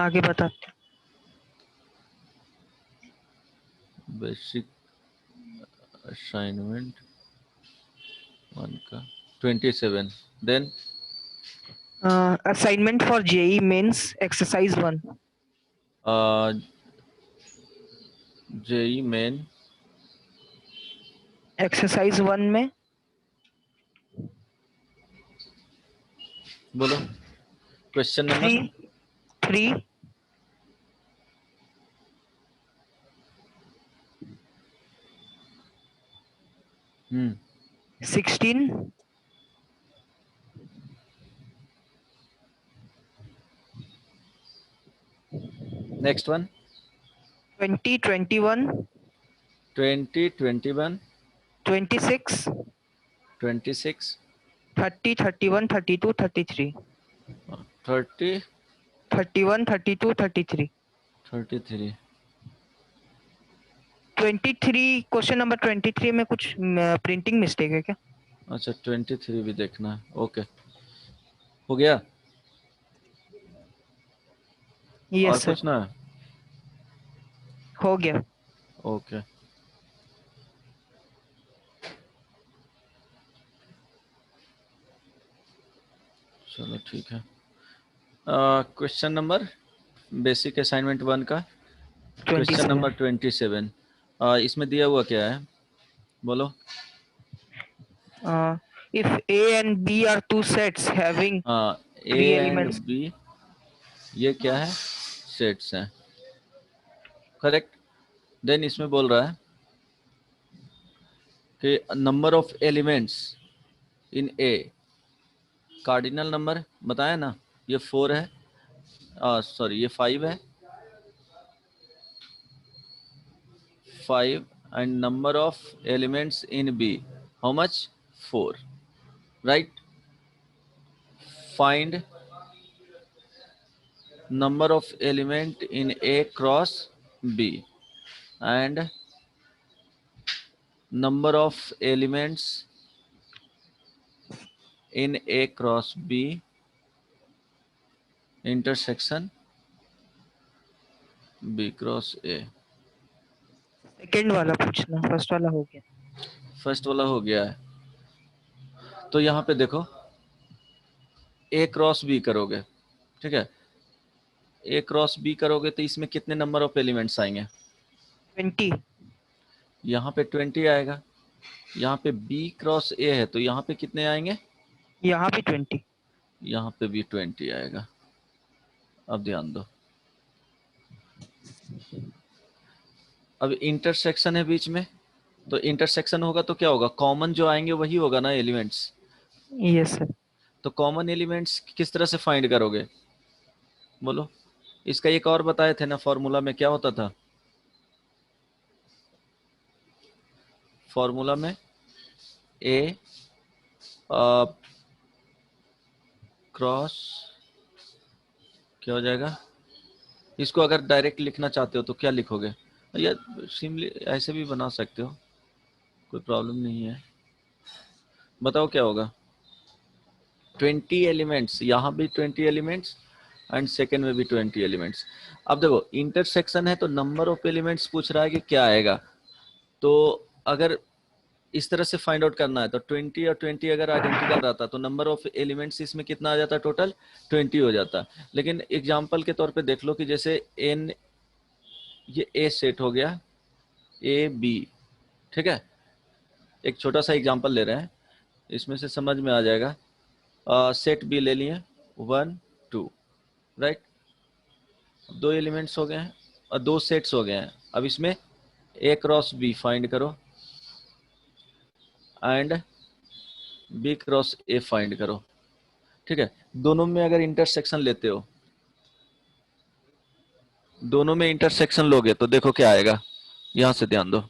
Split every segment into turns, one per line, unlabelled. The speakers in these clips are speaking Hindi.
आगे बताते।
बेसिक असाइनमेंट 1 का 27, then
assignment for JEE Mains exercise 1।
JEE Main
exercise 1 में
बोलो question number
3 16
next one
20 21
21
26
26
30 31 32 33
30
31 32 33
33
23 question number 23 में कुछ प्रिंटिंग मिस्टेक है क्या?
अच्छा 23 भी देखना है। ओके हो गया। और
यस सर,
पूछना है?
हो गया।
ओके चलो ठीक है। क्वेश्चन नंबर बेसिक असाइनमेंट 1 का क्वेश्चन
27
नंबर 27। इसमें दिया हुआ क्या है बोलो।
if A and B are two sets having
हाँ ए
3
एंड
elements,
बी ये क्या है सेट्स हैं करेक्ट। देन इसमें बोल रहा है कि number of elements in A cardinal number बताया ना ये 4 है सॉरी ये 5 है 5 and number of elements in B how much 4 right. Find number of element in A cross B and number of elements in A cross B intersection B cross A।
Second वाला पूछना, फर्स्ट वाला हो गया।
फर्स्ट वाला हो गया है तो यहाँ पे देखो A क्रॉस B करोगे ठीक है। A क्रॉस B करोगे तो इसमें कितने नंबर ऑफ एलिमेंट्स आएंगे
20।
यहाँ पे 20 आएगा। यहाँ पे B क्रॉस A है तो यहाँ पे कितने आएंगे
यहाँ भी 20।
यहाँ पे भी 20 आएगा। अब ध्यान दो अब इंटरसेक्शन है बीच में तो इंटरसेक्शन होगा तो क्या होगा कॉमन जो आएंगे वही होगा ना एलिमेंट्स।
Yes sir.
तो कॉमन एलिमेंट्स किस तरह से फाइंड करोगे बोलो। इसका एक और बताए थे ना फॉर्मूला में क्या होता था फॉर्मूला में ए क्रॉस क्या हो जाएगा। इसको अगर डायरेक्ट लिखना चाहते हो तो क्या लिखोगे या सिंपली ऐसे भी बना सकते हो कोई प्रॉब्लम नहीं है। बताओ क्या होगा 20 एलिमेंट्स यहाँ भी 20 एलिमेंट्स एंड सेकेंड में भी 20 एलिमेंट्स। अब देखो इंटरसेक्शन है तो नंबर ऑफ एलिमेंट्स पूछ रहा है कि क्या आएगा। तो अगर इस तरह से फाइंड आउट करना है तो 20 और 20 अगर आइडेंटिकल रहता तो नंबर ऑफ एलिमेंट्स इसमें कितना आ जाता टोटल 20 हो जाता। लेकिन एग्जांपल के तौर पे देख लो कि जैसे एन ये ए सेट हो गया ए बी ठीक है। एक छोटा सा एग्जांपल ले रहे हैं इसमें से समझ में आ जाएगा। सेट बी ले लिए 1 2 राइट। दो एलिमेंट्स हो गए हैं और दो सेट्स हो गए हैं। अब इसमें ए क्रॉस बी फाइंड करो and B cross A find करो ठीक है। दोनों में अगर इंटरसेक्शन लेते हो दोनों में इंटरसेक्शन लोगे तो देखो क्या आएगा। यहां से ध्यान दो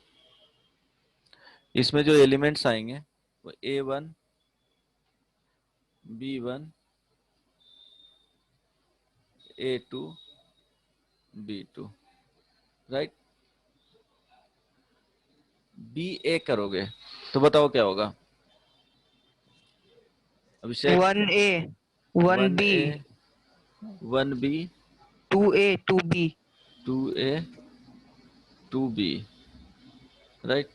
इसमें जो एलिमेंट्स आएंगे वो A1 B1 A2 B2 right. B ए करोगे तो बताओ क्या होगा अभिषेक
1A 1B
1A 1B
2A 2B।
2A 2B, right,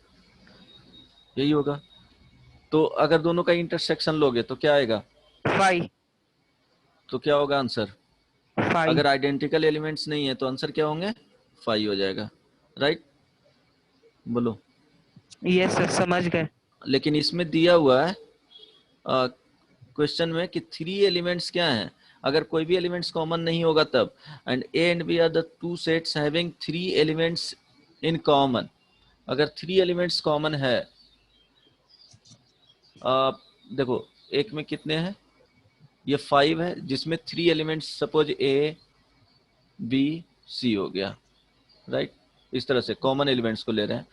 यही होगा। तो अगर दोनों का इंटरसेक्शन लोगे तो क्या आएगा?
5
तो क्या होगा आंसर?
5।
अगर आइडेंटिकल एलिमेंट्स नहीं है तो आंसर क्या होंगे? 5 हो जाएगा, राइट। बोलो।
यस सर, समझ गए।
लेकिन इसमें दिया हुआ है क्वेश्चन में कि 3 एलिमेंट्स क्या हैं, अगर कोई भी एलिमेंट्स कॉमन नहीं होगा तब। And A and B are the two sets having 3 elements in common. अगर 3 एलिमेंट्स कॉमन है, देखो एक में कितने हैं, ये 5 है, जिसमें 3 elements suppose A B C हो गया, राइट। इस तरह से कॉमन एलिमेंट्स को ले रहे हैं।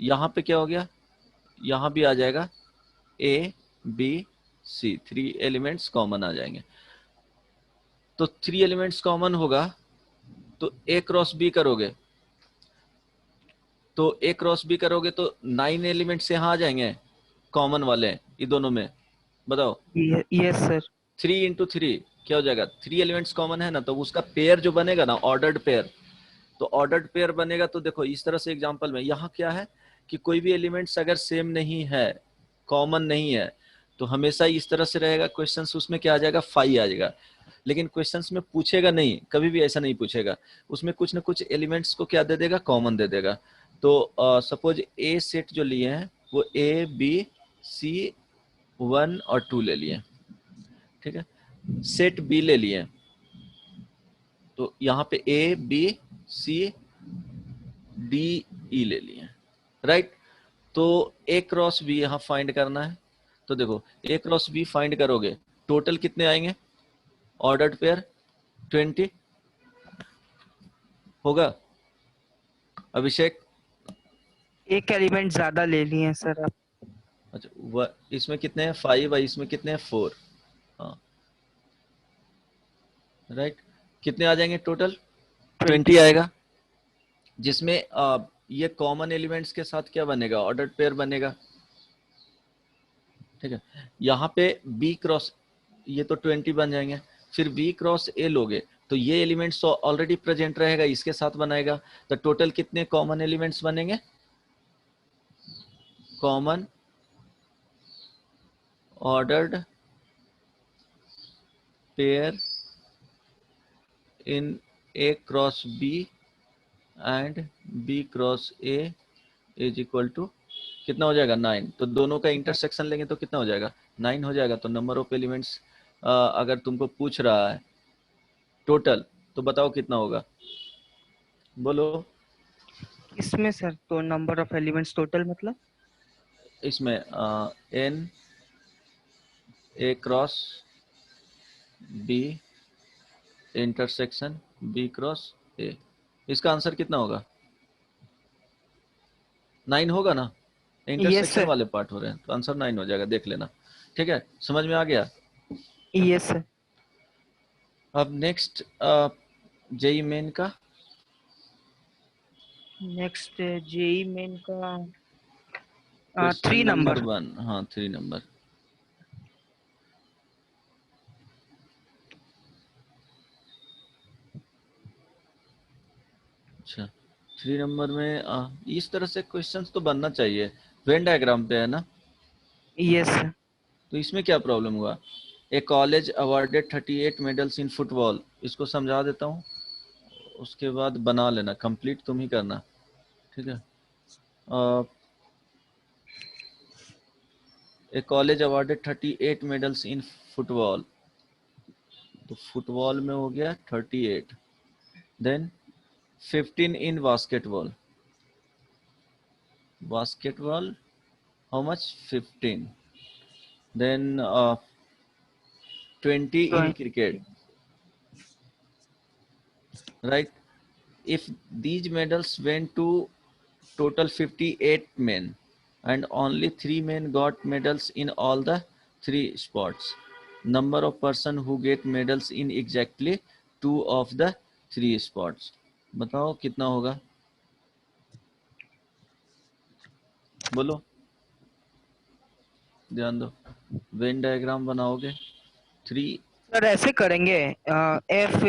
यहाँ पे क्या हो गया, यहाँ भी आ जाएगा A B C, 3 elements common आ जाएंगे। तो 3 एलिमेंट्स कॉमन होगा तो ए क्रॉस बी करोगे, तो ए क्रॉस बी करोगे तो 9 एलिमेंट्स यहाँ आ जाएंगे कॉमन वाले ये दोनों में। बताओ,
यस सर।
3 into 3 क्या हो जाएगा? 3 एलिमेंट्स कॉमन है ना, तो उसका पेयर जो बनेगा ना, ऑर्डर्ड पेयर, तो ऑर्डर्ड पेयर बनेगा। तो देखो इस तरह से एग्जांपल में यहाँ क्या है कि कोई भी एलिमेंट्स अगर सेम नहीं है, कॉमन नहीं है, तो हमेशा इस तरह से रहेगा क्वेश्चंस, उसमें क्या आ जाएगा? 5 आ जाएगा। लेकिन क्वेश्चंस में पूछेगा नहीं, कभी भी ऐसा नहीं पूछेगा, उसमें कुछ ना कुछ एलिमेंट्स को क्या दे देगा? कॉमन दे देगा। तो सपोज ए सेट जो लिए हैं वो ए बी सी 1 और 2 ले लिए, ठीक है। सेट बी ले लिए, तो यहाँ पे ए बी सी डी ई ले लिए, राइट। तो ए क्रॉस बी यहाँ फाइंड करना है। तो देखो ए क्रॉस बी फाइंड करोगे, टोटल कितने आएंगे ऑर्डर्ड पेयर? 20 होगा, अभिषेक?
एक एलिमेंट ज्यादा ले लिए हैं सर आप।
अच्छा, इसमें कितने हैं? 5 है, इसमें कितने हैं? 4। हाँ, राइट। कितने आ जाएंगे टोटल? 20
20।
आएगा, जिसमें ये कॉमन एलिमेंट्स के साथ क्या बनेगा? ऑर्डर्ड पेयर बनेगा, ठीक है। यहाँ पे बी क्रॉस, ये तो 20 बन जाएंगे। फिर बी क्रॉस ए लोगे तो ये एलिमेंट्स तो ऑलरेडी प्रेजेंट रहेगा, इसके साथ बनाएगा। तो टोटल कितने कॉमन एलिमेंट्स बनेंगे? Common ordered pair in A cross B and B cross A is equal to कितना हो जाएगा? 9। तो दोनों का इंटरसेक्शन लेंगे तो कितना हो जाएगा? 9 हो जाएगा। तो नंबर ऑफ एलिमेंट्स अगर तुमको पूछ रहा है टोटल, तो बताओ कितना होगा? बोलो।
इसमें सर तो नंबर ऑफ एलिमेंट्स टोटल मतलब?
इसमें n A cross B intersection B cross A, इसका आंसर कितना होगा? 9 होगा ना,
यस
इंटरसेक्शन
सर।
वाले पार्ट हो रहे हैं तो आंसर 9 हो जाएगा, देख लेना। ठीक है, समझ में आ गया?
Yes sir.
अब नेक्स्ट जेई मेन का
नेक्स्ट जेई मेन का
क्वेश्चन
3
नंबर
नंबर।
1। हाँ, 3 नंबर। अच्छा, 3 नंबर में इस तरह से क्वेश्चंस तो बनना चाहिए, वेन डायग्राम पे है ना।
Yes sir.
तो इसमें क्या प्रॉब्लम हुआ? A college awarded 38 medals in football, इसको समझा देता हूँ, उसके बाद बना लेना, कंप्लीट तुम ही करना, ठीक है। A college awarded 38 medals in football, तो फुटबॉल में हो गया 38। Then 15 in basketball, basketball how much? 15। Then 20 in cricket, right? If these medals went to total 58 men and only 3 men got medals in all the 3 sports, number of person who get medals in exactly 2 of the 3 sports, बताओ कितना होगा? बोलो, ध्यान दो, वेन डायग्राम बनाओगे 3।
सर ऐसे करेंगे। F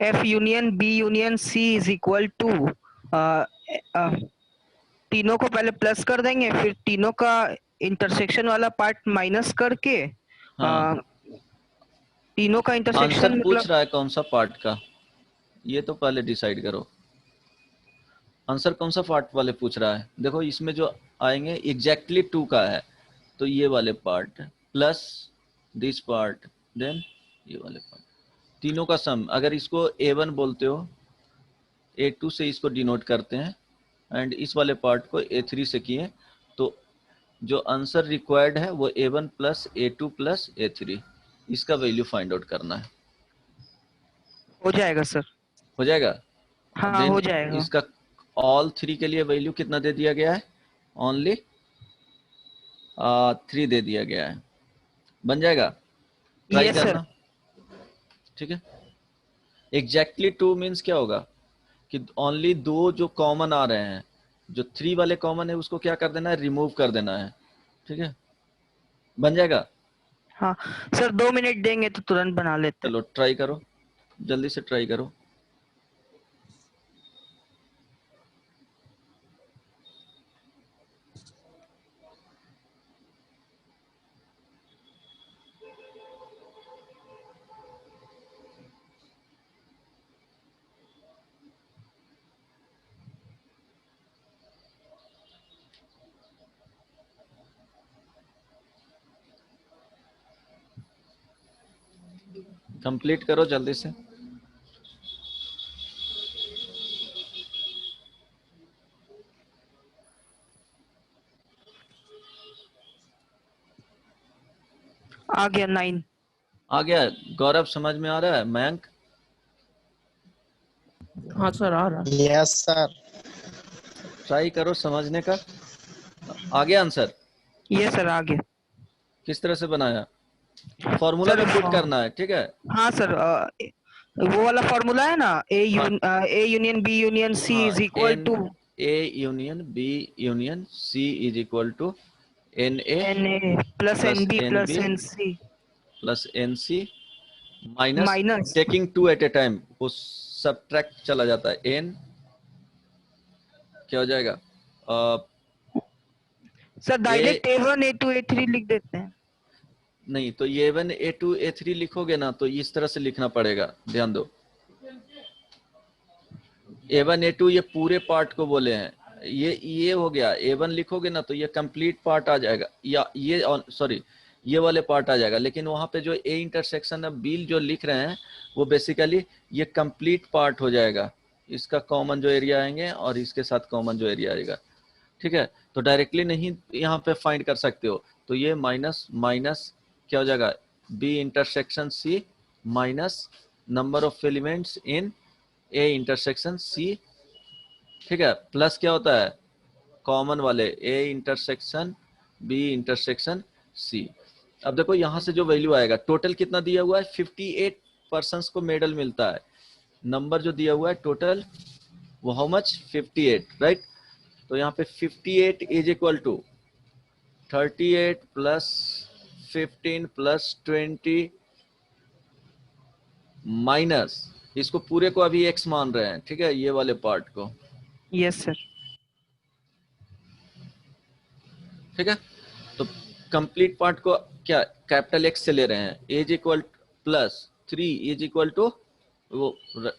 F union B union C is equal to, तीनों को पहले प्लस कर देंगे, फिर तीनों का इंटरसेक्शन वाला पार्ट माइनस करके,
हाँ,
तीनों का
आंसर
इंटरसेक्शन
पूछ
मतलब।
रहा है कौन सा पार्ट का, ये तो पहले डिसाइड करो। आंसर कौन सा पार्ट वाले पूछ रहा है? देखो इसमें जो आएंगे एग्जैक्टली 2 का है, तो ये वाले part plus this part, then ये वाले पार्ट, तीनों का सम। अगर इसको A1 बोलते हो, A2 से इसको डिनोट करते हैं, एंड इस वाले पार्ट को A3 से किए, तो जो आंसर रिक्वायर्ड है वो A1 plus A2 plus A3, इसका वैल्यू फाइंड आउट करना है।
हो जाएगा सर।
हो जाएगा।
हाँ
देन
हो जाएगा।
इसका ऑल 3 के लिए वैल्यू कितना दे दिया गया है? ओनली 3 दे दिया गया है। बन जाएगा, ट्राई
यस सर।
करना। ठीक है। एग्जैक्टली 2 मीन्स क्या होगा कि ओनली 2 जो कॉमन आ रहे हैं, जो 3 वाले कॉमन है उसको क्या कर देना है, रिमूव कर देना है। ठीक है, बन जाएगा।
हाँ सर, 2 मिनट देंगे तो तुरंत बना लेते।
चलो ट्राई करो, जल्दी से ट्राई करो। कंप्लीट करो जल्दी से।
आ गया 9।
आ गया? गौरव समझ में आ रहा है? मयंक?
हाँ सर आ रहा है।
Yes sir.
ट्राई करो समझने का। आ गया आंसर?
यस सर आ गया।
किस तरह से बनाया? फॉर्मूला
सर
में पुट करना है, ठीक है।
हाँ सर, वो वाला फॉर्मूला है ना,
हाँ,
A union B union C
हाँ,
is equal
n
to
A union B union C is equal to n A
n A plus
plus
n B
n
plus
B
n C
plus n C minus
minus.
Taking 2 at a time, वो सब्ट्रैक्ट चला जाता है। एन क्या हो जाएगा?
सर
ए
डायरेक्ट A1 A2 A3 लिख देते हैं।
नहीं, तो A1 A2 A3 लिखोगे ना तो इस तरह से लिखना पड़ेगा, ध्यान दो। A1 A2 ये पूरे पार्ट को बोले हैं, ये हो गया। A1 लिखोगे ना तो ये कंप्लीट पार्ट आ जाएगा, या ये सॉरी ये वाले पार्ट आ जाएगा। लेकिन वहां पे जो A इंटरसेक्शन ऑफ B जो लिख रहे हैं वो बेसिकली ये कंप्लीट पार्ट हो जाएगा। इसका कॉमन जो एरिया आएंगे और इसके साथ कॉमन जो एरिया आएगा, ठीक है। तो डायरेक्टली नहीं यहाँ पे फाइंड कर सकते हो, तो ये माइनस माइनस क्या हो जाएगा, B intersection C minus number of elements in A intersection C, ठीक है, प्लस क्या होता है कॉमन वाले A intersection B intersection C। अब देखो यहाँ से जो वैल्यू आएगा, टोटल कितना दिया हुआ है, 58 पर्सन्स को मेडल मिलता है। नंबर जो दिया हुआ है टोटल वो हाउ मच, 58, राइट। तो यहाँ पे 58 is equal to 38 plus 15 plus 20 minus, इसको पूरे को अभी x मान रहे हैं, ठीक है, ये वाले पार्ट को,
यस सर।
ठीक है। तो कंप्लीट पार्ट को क्या कैपिटल X से ले रहे हैं, एज equal plus 3 is equal to वो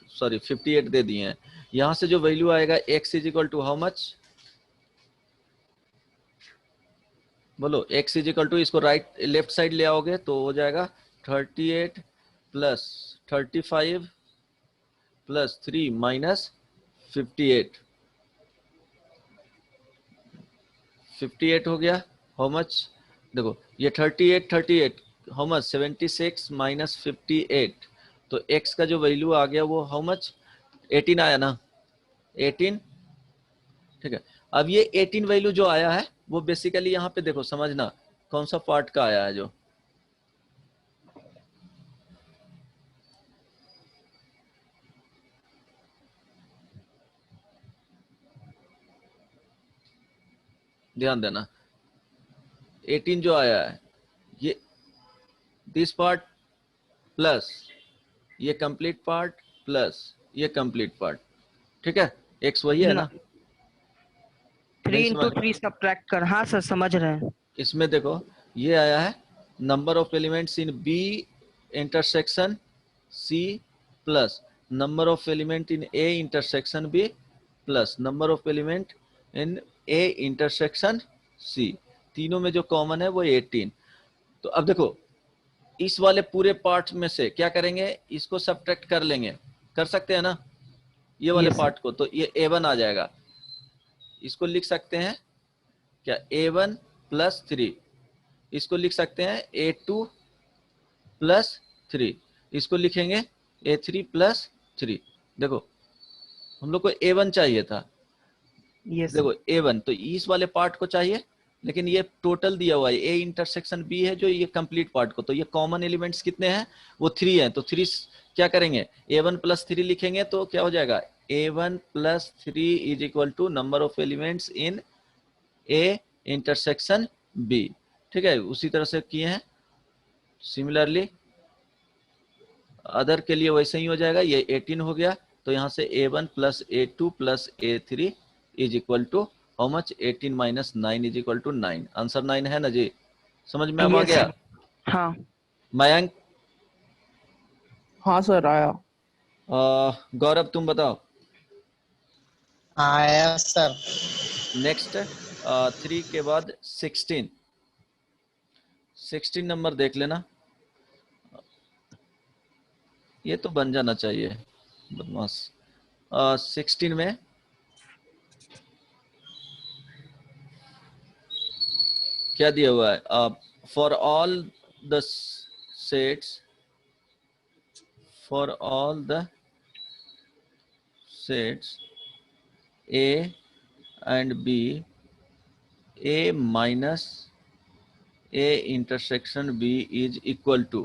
सॉरी 58 दे दिए हैं। यहां से जो वैल्यू आएगा x is equal to how much, बोलो x इज इक्वल टू, इसको राइट लेफ्ट साइड ले आओगे तो हो जाएगा 38 प्लस 35 प्लस 3 माइनस 58, 58 हो गया। हाउ मच, देखो ये 38 हाउ मच, 76 माइनस 58, तो x का जो वैल्यू आ गया वो हाउ मच, 18 आया ना, 18, ठीक है। अब ये 18 वैल्यू जो आया है वो बेसिकली यहाँ पे देखो समझना कौन सा पार्ट का आया है, जो ध्यान देना 18 जो आया है ये दिस पार्ट प्लस ये कंप्लीट पार्ट प्लस ये कंप्लीट पार्ट, ठीक है, x वही है ना,
3
नहीं
इंटू
समझ,
3 सब्ट्रैक्ट कर, हाँ सर समझ रहे हैं।
इसमें देखो ये आया है number of elements in B intersection C plus number of element in A intersection B plus number of element in A intersection C, तीनों में जो कॉमन है वो 18। तो अब देखो इस वाले पूरे पार्ट में से क्या करेंगे, इसको सब्ट्रैक्ट कर लेंगे, कर सकते हैं ना ये वाले
यस
पार्ट को, तो ये a1 आ जाएगा, इसको लिख सकते हैं क्या a1 प्लस 3, इसको लिख सकते हैं a2 प्लस 3, इसको लिखेंगे a3 प्लस 3। देखो हम लोग को a1 चाहिए था,
यस
देखो a1 तो इस वाले पार्ट को चाहिए, लेकिन ये टोटल दिया हुआ है a इंटरसेक्शन b है जो ये कंप्लीट पार्ट को, तो ये कॉमन एलिमेंट्स कितने हैं वो 3 हैं, तो 3 क्या करेंगे a1 प्लस 3 लिखेंगे तो क्या हो जाएगा a1 plus 3 is equal to number of elements in a intersection b, ठीक है, उसी तरह से किए हैं। सिमिलरली अदर के लिए वैसे ही हो जाएगा, ये 18 हो गया, तो यहाँ से a1 plus a2 plus a3 is equal to how much 18 minus 9 is equal to 9, answer 9 है ना जी, समझ में अब आ
यस
गया।
हाँ
मयंक,
हाँ सर आया।
गौरव तुम बताओ।
आया सर।
नेक्स्ट 3 के बाद 16, 16 नंबर देख लेना, ये तो बन जाना चाहिए बदमाश। 16 में क्या दिया हुआ है, for all the sets, for all the sets a and b, a minus a intersection b is equal to,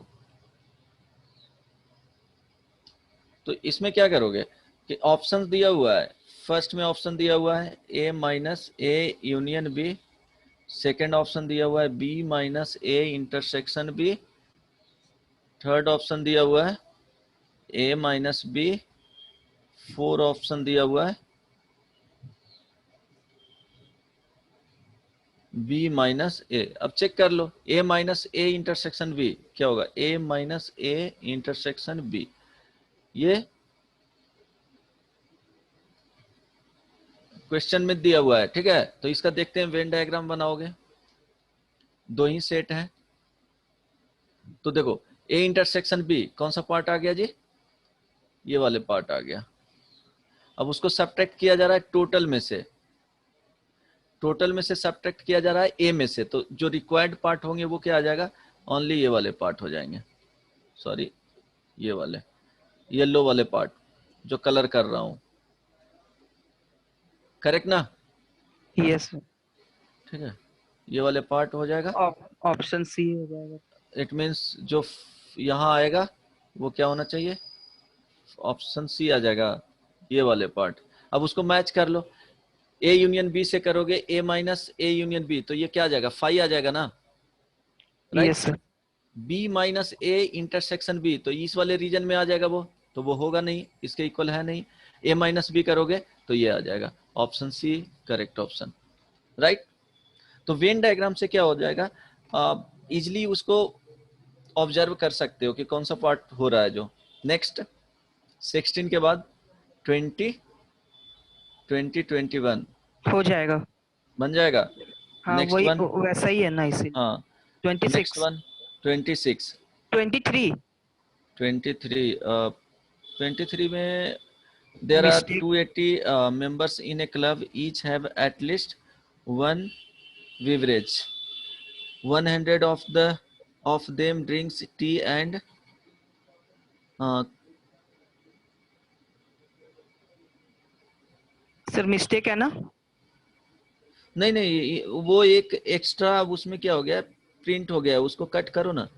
तो इसमें क्या करोगे कि ऑप्शन दिया हुआ है, फर्स्ट में ऑप्शन दिया हुआ है a minus a union b, second option दिया हुआ है b minus a intersection b, third option दिया हुआ है a minus b, four option दिया हुआ है b माइनस a। अब चेक कर लो a minus a intersection b क्या होगा, a minus a intersection b, ये क्वेश्चन में दिया हुआ है, ठीक है, तो इसका देखते हैं वेन डायग्राम बनाओगे, दो ही सेट है, तो देखो a इंटरसेक्शन b कौन सा पार्ट आ गया जी, ये वाले पार्ट आ गया। अब उसको सब्ट्रैक्ट किया जा रहा है टोटल में से, टोटल में से सब्ट्रैक्ट किया जा रहा है a में से, तो जो रिक्वायर्ड पार्ट होंगे वो क्या आ जाएगा, ओनली ये वाले पार्ट हो जाएंगे, सॉरी ये वाले येलो वाले पार्ट जो कलर कर रहा हूं, करेक्ट ना,
यस
ठीक है, ये वाले पार्ट हो जाएगा,
ऑप्शन सी हो जाएगा।
इट मीन्स जो यहाँ आएगा वो क्या होना चाहिए, ऑप्शन सी आ जाएगा, ये वाले पार्ट। अब उसको मैच कर लो, ए यूनियन बी से करोगे A minus A union B, तो ये क्या आ जाएगा 5 आ जाएगा ना, right,
yes
B minus A intersection B, तो इस वाले रीजन में आ जाएगा वो, तो वो होगा नहीं, इसके इक्वल है नहीं, ए माइनस बी करोगे तो ये आ जाएगा, option C correct option, right. तो वेन डायग्राम से क्या हो जाएगा, इजिली उसको ऑब्जर्व कर सकते हो कि कौन सा पार्ट हो रहा है जो। नेक्स्ट 16 के बाद 20 20 21
हो जाएगा,
बन जाएगा।
हाँ
नेक्स्ट
वही
वन,
वैसा ही है ना, इसी
हाँ, नेक्स्ट
26
वन 26
23
23 23 में there are
mistake
280 members in a club, each have at least one beverage, 100 of them drinks tea and
sir mistake है ना,
नहीं नहीं वो एक एक्स्ट्रा, अब उसमें क्या हो गया प्रिंट हो गया, उसको कट करो ना,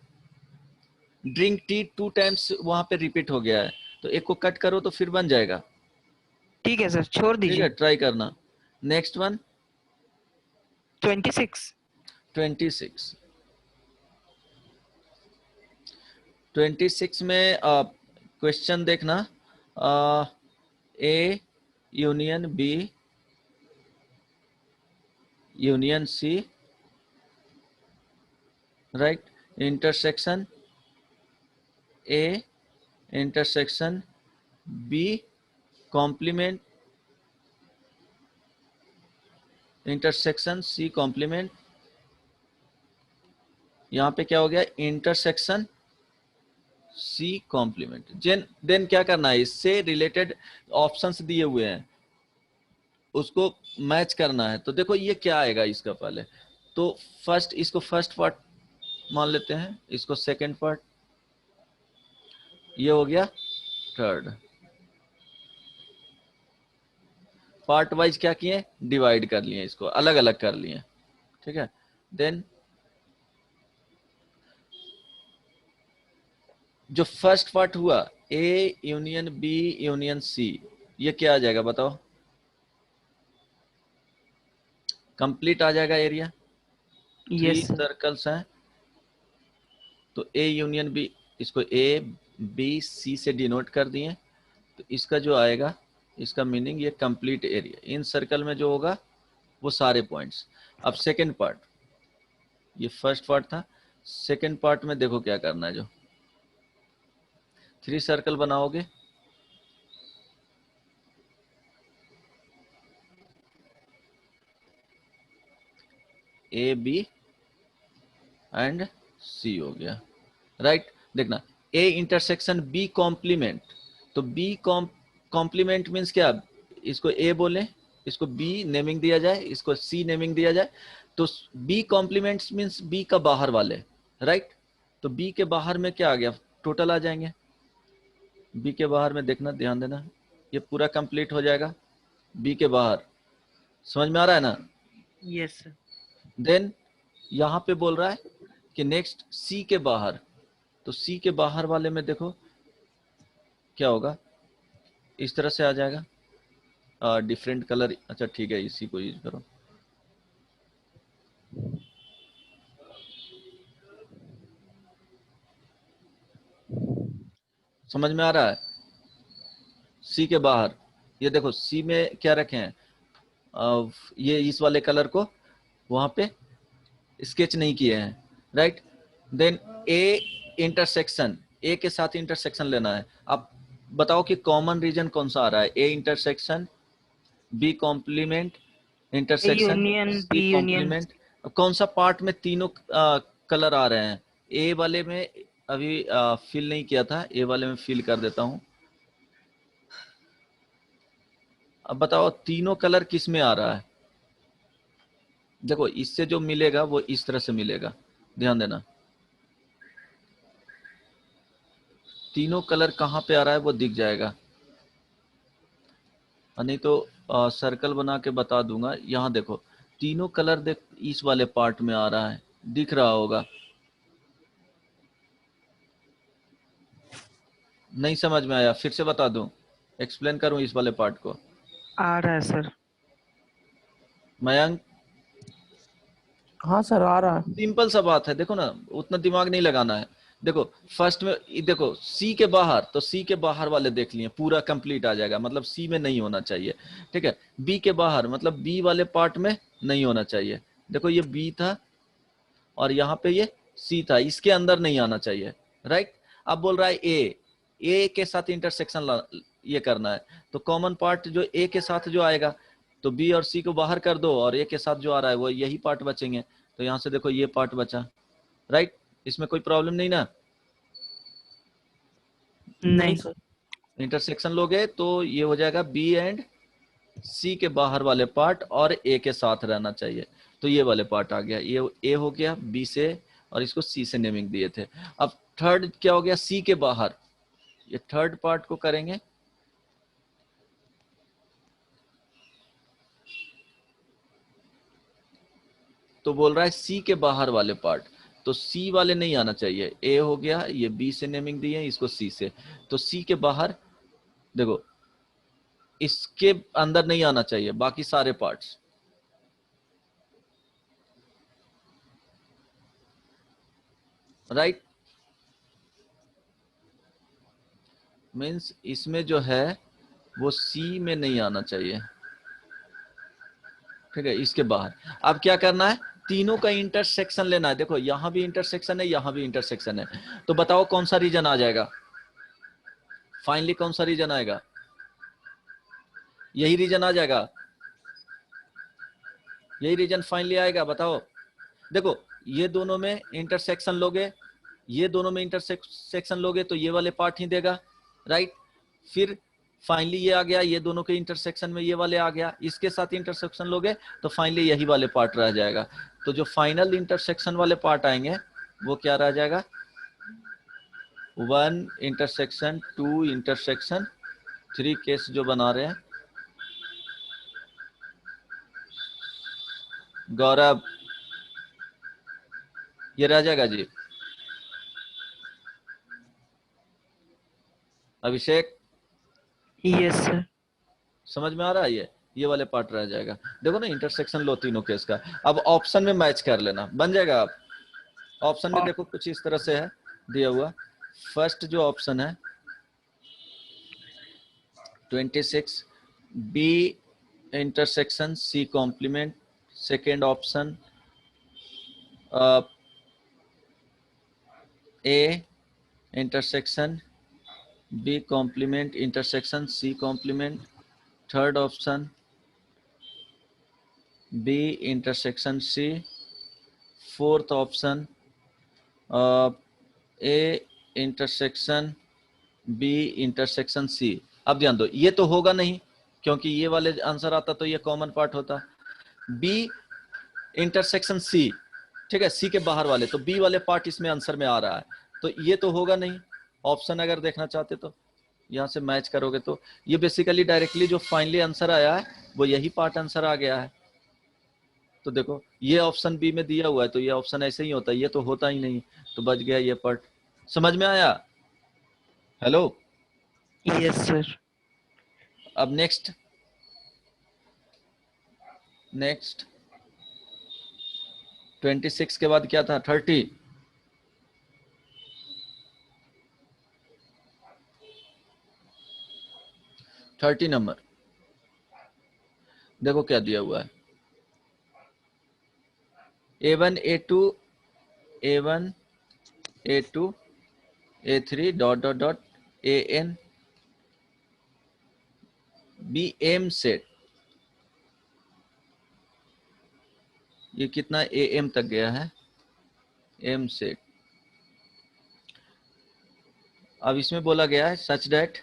ड्रिंक टी 2 टाइम्स वहां पे रिपीट हो गया है, तो एक को कट करो तो फिर बन जाएगा,
ठीक है सर छोड़
ठीक है,
दीजिए।
ट्राई करना। नेक्स्ट वन
26
26 में क्वेश्चन देखना, A union B union C, right, intersection A intersection B complement intersection C complement, यहां पे क्या हो गया, इंटरसेक्शन सी कॉम्प्लीमेंट। देन क्या करना है, इससे रिलेटेड ऑप्शंस दिए हुए हैं, उसको मैच करना है। तो देखो ये क्या आएगा इसका पहले, तो फर्स्ट, इसको फर्स्ट पार्ट मान लेते हैं, इसको सेकंड पार्ट, ये हो गया थर्ड। पार्ट वाइज क्या किए, डिवाइड कर लिए, इसको अलग अलग कर लिए, ठीक है। देन जो फर्स्ट पार्ट हुआ, A union B union C, ये क्या आ जाएगा बताओ, कंप्लीट आ जाएगा area, three
yes sir.
Circles हैं, तो ए यूनियन बी, इसको ए बी सी से डिनोट कर दिए, तो इसका जो आएगा, इसका मीनिंग ये कंप्लीट एरिया, इन सर्कल में जो होगा वो सारे पॉइंट्स। अब सेकंड पार्ट, ये फर्स्ट पार्ट था, सेकंड पार्ट में देखो क्या करना है, जो थ्री सर्कल बनाओगे, ए बी एंड सी हो गया, राइट। देखना, ए इंटरसेक्शन बी कॉम्प्लीमेंट, तो बी कॉम्प्लीमेंट मीन्स क्या, इसको ए बोले, इसको बी नेमिंग दिया जाए, इसको सी नेमिंग दिया जाए, तो बी कॉम्प्लीमेंट्स मीन्स बी का बाहर वाले, राइट। तो बी के बाहर में क्या आ गया, टोटल आ जाएंगे, बी के बाहर में देखना, ध्यान देना, ये पूरा कंप्लीट हो जाएगा बी के बाहर, समझ में आ रहा है ना।
Yes sir.
देन यहां पे बोल रहा है कि नेक्स्ट सी के बाहर, तो सी के बाहर वाले में देखो क्या होगा, इस तरह से आ जाएगा, डिफरेंट कलर, अच्छा ठीक है, इसी को यूज करो, समझ में आ रहा है। सी के बाहर, ये देखो सी में क्या रखे हैं, ये इस वाले कलर को वहां पे स्केच नहीं किए हैं, राइट। देन ए इंटरसेक्शन, ए के साथ इंटरसेक्शन लेना है। अब बताओ कि कॉमन रीजन कौन सा आ रहा है, A intersection B complement
A
intersection
union
C
B union.
Complement, कौन सा पार्ट में तीनों कलर आ रहे हैं, ए वाले में अभी फिल नहीं किया था, ए वाले में फिल कर देता हूं। अब बताओ तीनों कलर किस में आ रहा है, देखो इससे जो मिलेगा वो इस तरह से मिलेगा, ध्यान देना, तीनों कलर कहाँ पे आ रहा है वो दिख जाएगा, नहीं तो सर्कल बना के बता दूंगा। यहाँ देखो तीनों कलर देख इस वाले पार्ट में आ रहा है, दिख रहा होगा, नहीं समझ में आया, फिर से बता दूं, एक्सप्लेन करूं इस वाले पार्ट को।
आ रहा है सर।
मयंक,
हाँ सर आ रहा है।
सिंपल सा बात है, देखो ना, उतना दिमाग नहीं लगाना है। देखो फर्स्ट में देखो सी के बाहर, तो सी के बाहर वाले देख लिए, पूरा कंप्लीट आ जाएगा, मतलब सी में नहीं होना चाहिए, ठीक है। बी के बाहर मतलब बी वाले पार्ट में नहीं होना चाहिए, देखो ये बी था और यहाँ पे ये सी था, इसके अंदर नहीं आना चाहिए, राइट। अब बोल रहा है ए के साथ इंटरसेक्शन ये करना है, तो कॉमन पार्ट जो ए के साथ जो आएगा, तो बी और सी को बाहर कर दो और ए के साथ जो आ रहा है वो यही पार्ट बचेंगे, तो यहाँ से देखो ये पार्ट बचा, राइट। इसमें कोई प्रॉब्लम नहीं ना,
नहीं
नहीं।
सर।
इंटरसेक्शन लोगे तो ये हो जाएगा बी एंड सी के बाहर वाले पार्ट और ए के साथ रहना चाहिए, तो ये वाले पार्ट आ गया, ये ए हो गया बी से, और इसको सी से नेमिंग दिए थे। अब थर्ड क्या हो गया, सी के बाहर, ये थर्ड पार्ट को करेंगे, तो बोल रहा है सी के बाहर वाले पार्ट, तो सी वाले नहीं आना चाहिए, ए हो गया, ये बी से नेमिंग दिए, इसको सी से, तो सी के बाहर देखो इसके अंदर नहीं आना चाहिए बाकी सारे पार्ट्स, राइट। मीन्स इसमें जो है वो सी में नहीं आना चाहिए, ठीक है, इसके बाहर। अब क्या करना है, तीनों का इंटरसेक्शन लेना है। देखो यहां भी इंटरसेक्शन है, यहां भी इंटरसेक्शन है, तो बताओ कौन सा रीजन आ जाएगा फाइनली, कौन सा रीजन आएगा? यही रीजन आ जाएगा, यही रीजन फाइनली आएगा, बताओ। देखो ये दोनों में इंटरसेक्शन लोगे, ये दोनों में इंटरसेक्शन लोगे तो ये वाले पार्ट ही देगा, राइट। फिर फाइनली ये आ गया, ये दोनों के इंटरसेक्शन में ये वाले आ गया, इसके साथ इंटरसेक्शन लोगे तो फाइनली यही वाले पार्ट रह जाएगा। तो जो फाइनल इंटरसेक्शन वाले पार्ट आएंगे वो क्या रह जाएगा, 1 इंटरसेक्शन 2 इंटरसेक्शन 3 केस जो बना रहे हैं। गौरव ये रह जाएगा जी। अभिषेक
यस सर।
समझ में आ रहा है? ये वाले पार्ट रह जाएगा। देखो ना इंटरसेक्शन लो तीनों केस का। अब ऑप्शन में मैच कर लेना, बन जाएगा। आप ऑप्शन में देखो कुछ इस तरह से है दिया हुआ। फर्स्ट जो ऑप्शन है 26 B intersection C complement, second option A intersection B complement intersection C complement, third option B intersection C, fourth option A intersection B intersection C. अब ध्यान दो, ये तो होगा नहीं क्योंकि ये वाले आंसर आता तो ये कॉमन पार्ट होता। बी इंटरसेक्शन सी, ठीक है, सी के बाहर वाले, तो बी वाले पार्ट इसमें आंसर में आ रहा है, तो ये तो होगा नहीं। ऑप्शन अगर देखना चाहते तो यहां से मैच करोगे तो ये बेसिकली डायरेक्टली जो फाइनली आंसर आया है वो यही पार्ट आंसर आ गया है। तो देखो ये ऑप्शन बी में दिया हुआ है तो ये ऑप्शन ऐसे ही होता है, ये तो होता ही नहीं, तो बच गया ये पार्ट। समझ में आया? हेलो?
Yes sir.
अब नेक्स्ट 26 के बाद क्या था? 30। नंबर देखो क्या दिया हुआ है, A1 A2 A1 A2 A3 dot dot dot AN BM set. ये कितना AM तक गया है, M सेट। अब इसमें बोला गया है such that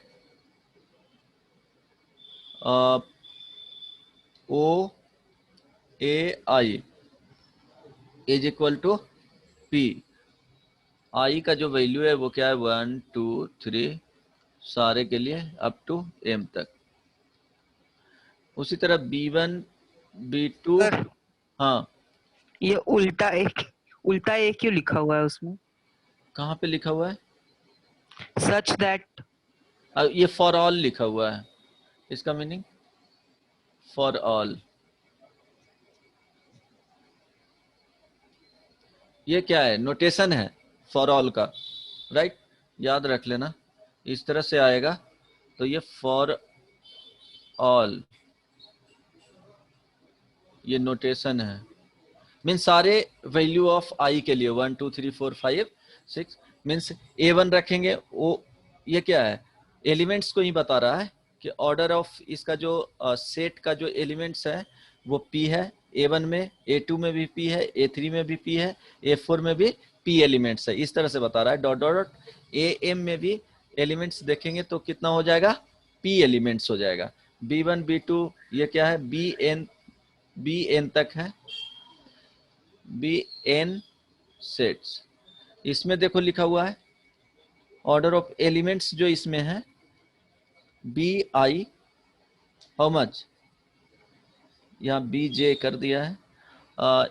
OAI is equal to P। I का जो वैल्यू है वो क्या है, 1 2 3 सारे के लिए अप टू M तक। उसी तरह B1 B2।
सर
हाँ
ये उल्टा ए क्यों लिखा हुआ है उसमें?
कहाँ पे लिखा हुआ है?
Such that.
ये फॉर ऑल लिखा हुआ है, इसका मीनिंग फॉर ऑल। ये क्या है, नोटेशन है फॉर ऑल का, राइट, याद रख लेना इस तरह से आएगा। तो ये फॉर ऑल ये नोटेशन है, मीन्स सारे वैल्यू ऑफ आई के लिए 1 2 3 4 5 6 मीन्स A1 रखेंगे। वो ये क्या है, एलिमेंट्स को ही बता रहा है कि ऑर्डर ऑफ इसका जो सेट का जो एलिमेंट्स है वो P है। A1 में, A2 में भी P है, A3 में भी P है, A4 में भी P एलिमेंट्स है, इस तरह से बता रहा है। डॉट डॉट डॉट AM में भी एलिमेंट्स देखेंगे तो कितना हो जाएगा, P एलिमेंट्स हो जाएगा। B1 B2 ये क्या है, BN तक है, BN सेट्स। इसमें देखो लिखा हुआ है ऑर्डर ऑफ एलिमेंट्स जो इसमें है BI हाउ मच, यहाँ BJ कर दिया है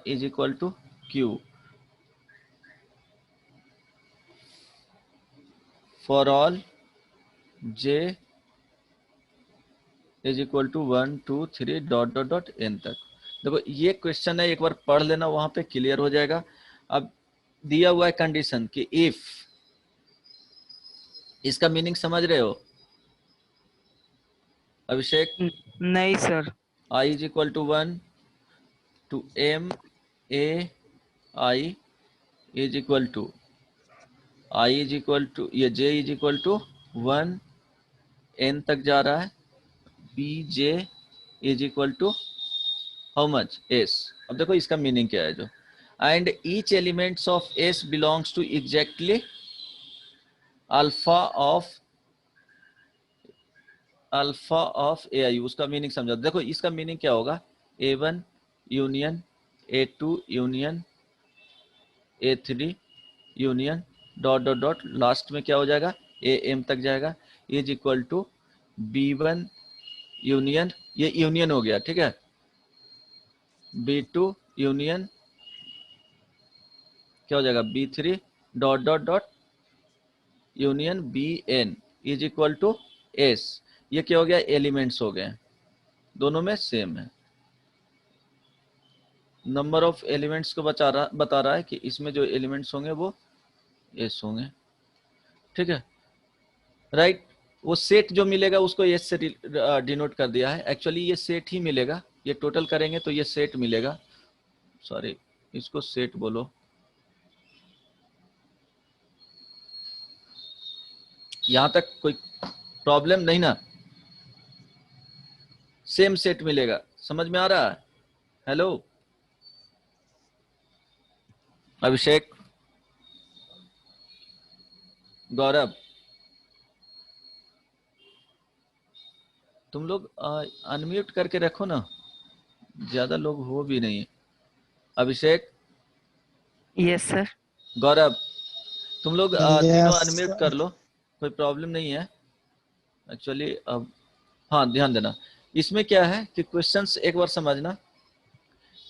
is equal to Q for all J is equal to 1 2 3 dot dot dot N तक। देखो ये क्वेश्चन है, एक बार पढ़ लेना, वहां पे क्लियर हो जाएगा। अब दिया हुआ है कंडीशन कि इफ, इसका मीनिंग समझ रहे हो, अभिषेक,
नहीं sir.
I is equal to 1 to M A I is equal to I is equal to ये J is equal to 1 N तक जा रहा है, B J is equal to how much S। अब देखो इसका मीनिंग क्या है जो, and each elements of S belongs to exactly alpha of A I. उसका मीनिंग समझो। देखो इसका मीनिंग क्या होगा, A1 union A2 union A3 union dot dot dot, last में क्या हो जाएगा, AM तक जाएगा, is equal to B1 union, ये यूनियन हो गया, ठीक है, B2 यूनियन क्या हो जाएगा, B3 dot dot dot union BN is equal to S। ये क्या हो गया, एलिमेंट्स हो गए, दोनों में सेम है। नंबर ऑफ एलिमेंट्स को बता रहा है कि इसमें जो एलिमेंट्स होंगे वो एस होंगे, ठीक है, राइट। वो सेट जो मिलेगा उसको एस से डिनोट कर दिया है, एक्चुअली ये सेट ही मिलेगा, ये टोटल करेंगे तो ये सेट मिलेगा, सॉरी इसको सेट बोलो। यहां तक कोई प्रॉब्लम नहीं ना, सेम सेट मिलेगा, समझ में आ रहा है। हेलो अभिषेक, गौरव, तुम लोग अनम्यूट करके रखो ना, ज्यादा लोग हो भी नहीं। अभिषेक,
यस सर।
गौरव, तुम लोग तीनों
Yes,
अनम्यूट कर लो, कोई प्रॉब्लम नहीं है एक्चुअली। अब हाँ ध्यान देना, इसमें क्या है कि क्वेश्चंस एक बार समझना।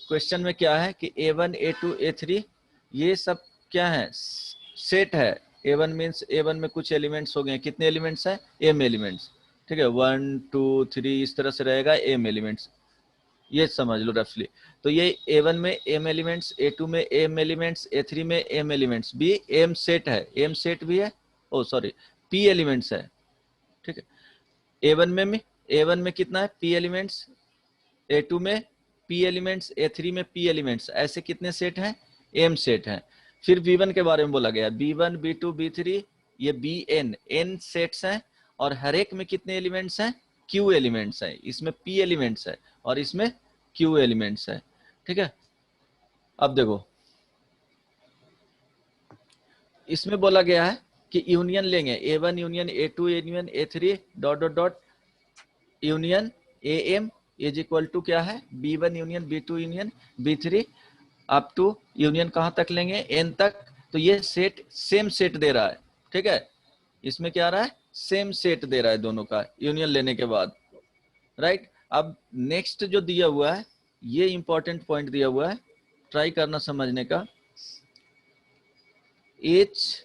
क्वेश्चन में क्या है कि A1 A2 A3 ये सब क्या है, सेट है। A1 मीन्स A1 में कुछ एलिमेंट्स हो गए, कितने एलिमेंट्स हैं, M एलिमेंट्स, ठीक है, 1 2 3 इस तरह से रहेगा M एलिमेंट्स, ये समझ लो रफली। तो ये A1 में M एलिमेंट्स, A2 में M एलिमेंट्स, A3 में M एलिमेंट्स, भी M सेट है, M सेट भी है, ओ सॉरी P एलिमेंट्स है, ठीक है। A1 में कितना है, P एलिमेंट्स, A2 में P एलिमेंट्स, A3 में P एलिमेंट्स, ऐसे कितने सेट हैं, M सेट हैं। फिर B1 के बारे में बोला गया, B1 B2 B3 ये BN N सेट्स हैं, और हर एक में कितने एलिमेंट्स हैं, Q एलिमेंट्स हैं, इसमें P एलिमेंट्स है और इसमें Q एलिमेंट्स है, ठीक है। अब देखो इसमें बोला गया है कि यूनियन लेंगे, A1 union A2 union A3 dot dot dot union AM is equal to क्या है, B1 union B2 union B3 up to union कहां तक लेंगे, N तक। तो ये सेट सेम सेट दे रहा है, ठीक है, इसमें क्या आ रहा है, सेम सेट दे रहा है दोनों का यूनियन लेने के बाद, राइट। अब नेक्स्ट जो दिया हुआ है, ये इंपॉर्टेंट पॉइंट दिया हुआ है, ट्राई करना समझने का। each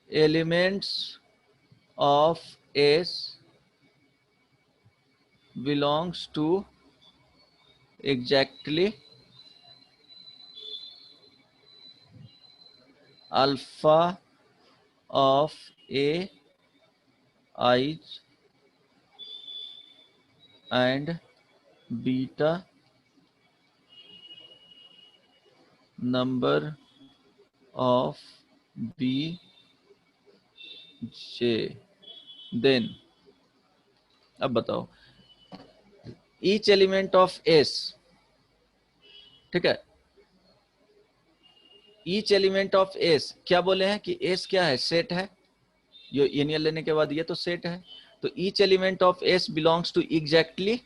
elements of S belongs to exactly alpha of A i's and beta number of B J। Then अब बताओ, ईच एलिमेंट ऑफ एस, ठीक है, ईच एलिमेंट ऑफ एस क्या बोले हैं कि एस क्या है, सेट है, ये यूनियन लेने के बाद ये तो सेट है। तो each element of S belongs to exactly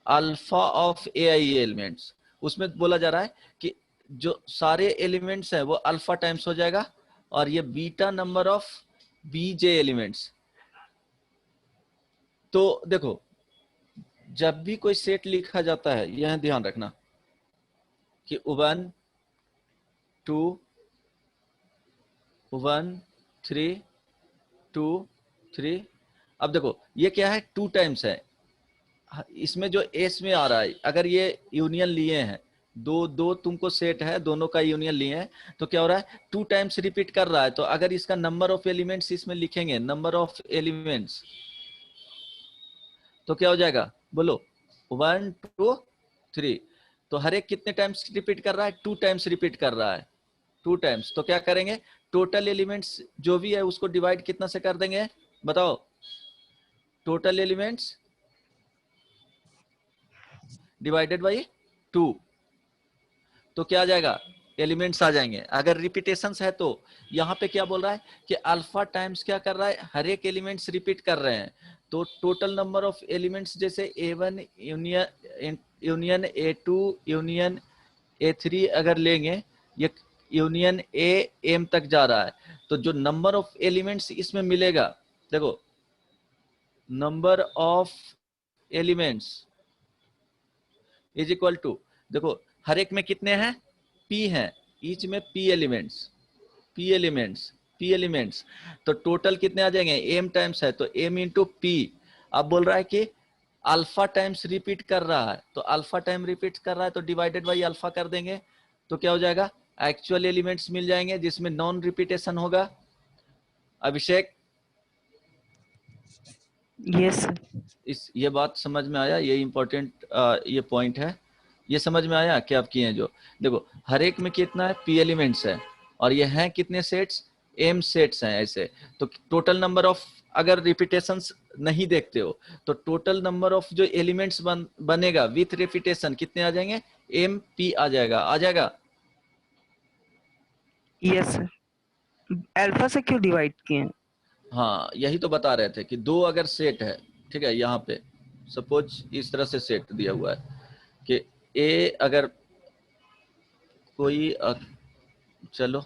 alpha of A I elements. उसमें बोला जा रहा है कि जो सारे एलिमेंट्स हैं वो अल्फा टाइम्स हो जाएगा, और ये beta number of B J elements. तो देखो जब भी कोई सेट लिखा जाता है, यह ध्यान रखना कि 1 2 1 3 2 3। अब देखो ये क्या है, 2 टाइम्स है, इसमें जो एस में आ रहा है, अगर ये यूनियन लिए हैं दो दो तुमको सेट है, दोनों का यूनियन लिए हैं, तो क्या हो रहा है 2 टाइम्स रिपीट कर रहा है। तो अगर इसका नंबर ऑफ एलिमेंट्स इसमें लिखेंगे, नंबर ऑफ एलिमेंट्स, तो क्या हो जाएगा बोलो 1 2 3। तो हर एक कितने टाइम्स रिपीट कर रहा है, 2 टाइम्स रिपीट कर रहा है, 2 टाइम्स। तो क्या करेंगे, टोटल एलिमेंट्स जो भी है उसको डिवाइड कितना से कर देंगे बताओ, टोटल एलिमेंट्स डिवाइडेड बाई 2, तो क्या आ जाएगा, एलिमेंट्स आ जाएंगे। अगर रिपीटेशंस है तो यहाँ पे क्या बोल रहा है कि अल्फा टाइम्स क्या कर रहा है, हर एक एलिमेंट्स रिपीट कर रहे हैं। तो टोटल नंबर ऑफ एलिमेंट्स जैसे A1 union A2 union A3 अगर लेंगे, ये यूनियन A M तक जा रहा है, तो जो नंबर ऑफ एलिमेंट्स इसमें मिलेगा, देखो number of elements is equal to, देखो हर एक में कितने हैं, P हैं, ईच में P एलिमेंट्स, तो टोटल कितने आ जाएंगे, M टाइम्स है तो M इंटू P। अब बोल रहा है कि अल्फा टाइम्स रिपीट कर रहा है, तो अल्फा टाइम रिपीट कर रहा है तो डिवाइडेड बाई अल्फा कर देंगे, तो क्या हो जाएगा, एक्चुअल एलिमेंट्स मिल जाएंगे जिसमें नॉन रिपीटेशन होगा। अभिषेक
यस
इस ये बात समझ में आया, ये इंपॉर्टेंट ये पॉइंट है, ये समझ में आया कि आप किए हैं जो, देखो हर एक में कितना है, P एलिमेंट्स है, और ये हैं कितने सेट्स, M सेट्स हैं ऐसे। तो टोटल नंबर ऑफ, अगर रिपीटेशंस नहीं देखते हो तो टोटल नंबर ऑफ जो एलिमेंट्स बनेगा विथ रिपीटेशन कितने आ जाएंगे, MP आ जाएगा।
यस अल्फा से क्यों डिवाइड किए हैं?
हाँ यही तो बता रहे थे कि दो अगर सेट है, ठीक है, यहाँ पे सपोज इस तरह से सेट दिया हुआ है कि A अगर कोई चलो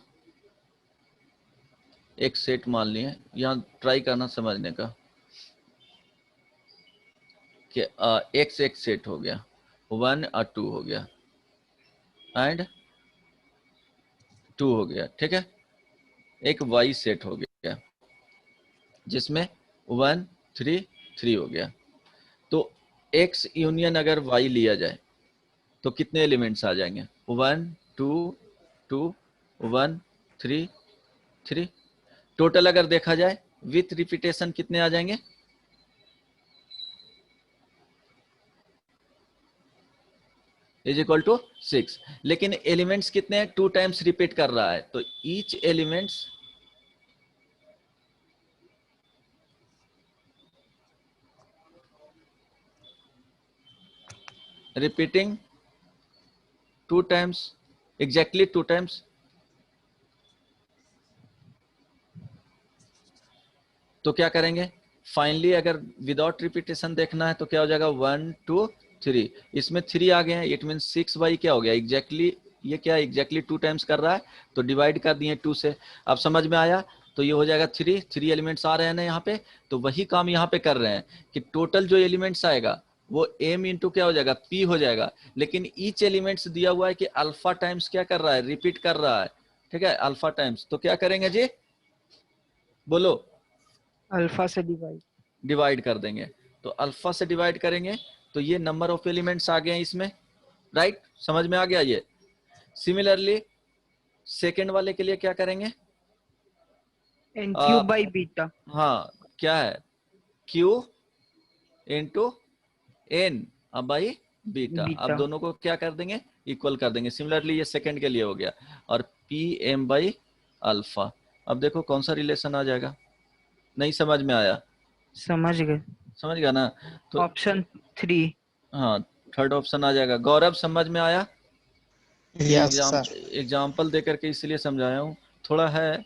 एक सेट मान लिए, यहाँ ट्राई करना समझने का कि X एक सेट हो गया, 1 और 2 हो गया एंड 2 हो गया, ठीक है। एक Y सेट हो गया जिसमें 1 3 3 हो गया। तो X यूनियन अगर Y लिया जाए तो कितने एलिमेंट्स आ जाएंगे, 1 2 2 1 3 3। टोटल अगर देखा जाए विथ रिपीटेशन कितने आ जाएंगे, इज इक्वल टू 6। लेकिन एलिमेंट्स कितने हैं, 2 टाइम्स रिपीट कर रहा है, तो each elements repeating 2 times, exactly 2 times. तो क्या करेंगे, फाइनली अगर विदाउट रिपीटेशन देखना है तो क्या हो जाएगा, 1 2 3, इसमें 3 आ गए हैं, इट मीन 6 क्या हो गया एग्जैक्टली, ये क्या एग्जैक्टली 2 टाइम्स कर रहा है, तो डिवाइड कर दिए 2 से। अब समझ में आया, तो ये हो जाएगा 3 एलिमेंट्स आ रहे हैं ना यहाँ पे, तो वही काम यहाँ पे कर रहे हैं कि टोटल जो एलिमेंट्स आएगा वो M इंटू क्या हो जाएगा, P हो जाएगा। लेकिन ईच एलिमेंट्स दिया हुआ है कि अल्फा टाइम्स क्या कर रहा है, रिपीट कर रहा है, ठीक है, अल्फा टाइम्स। तो क्या करेंगे जी बोलो,
अल्फा से
डिवाइड कर देंगे। तो अल्फा से डिवाइड करेंगे तो ये नंबर ऑफ एलिमेंट्स आ गए हैं इसमें, राइट, समझ में आ गया ये। सिमिलरली सेकेंड वाले के लिए क्या करेंगे,
एन क्यूब बाई बीटा।
हाँ क्या है, Q इंटू एन अब बाई बीटा। अब दोनों को क्या कर देंगे, इक्वल कर देंगे। सिमिलरली ये सेकंड के लिए हो गया, और PM बाई अल्फा। अब देखो कौन सा रिलेशन आ जाएगा, नहीं समझ में आया,
समझ गए,
समझ गया ना, तो
ऑप्शन 3।
हाँ थर्ड ऑप्शन आ जाएगा। गौरव समझ में आया,
यस सर।
एग्जाम्पल दे करके इसलिए समझाया हूँ, थोड़ा है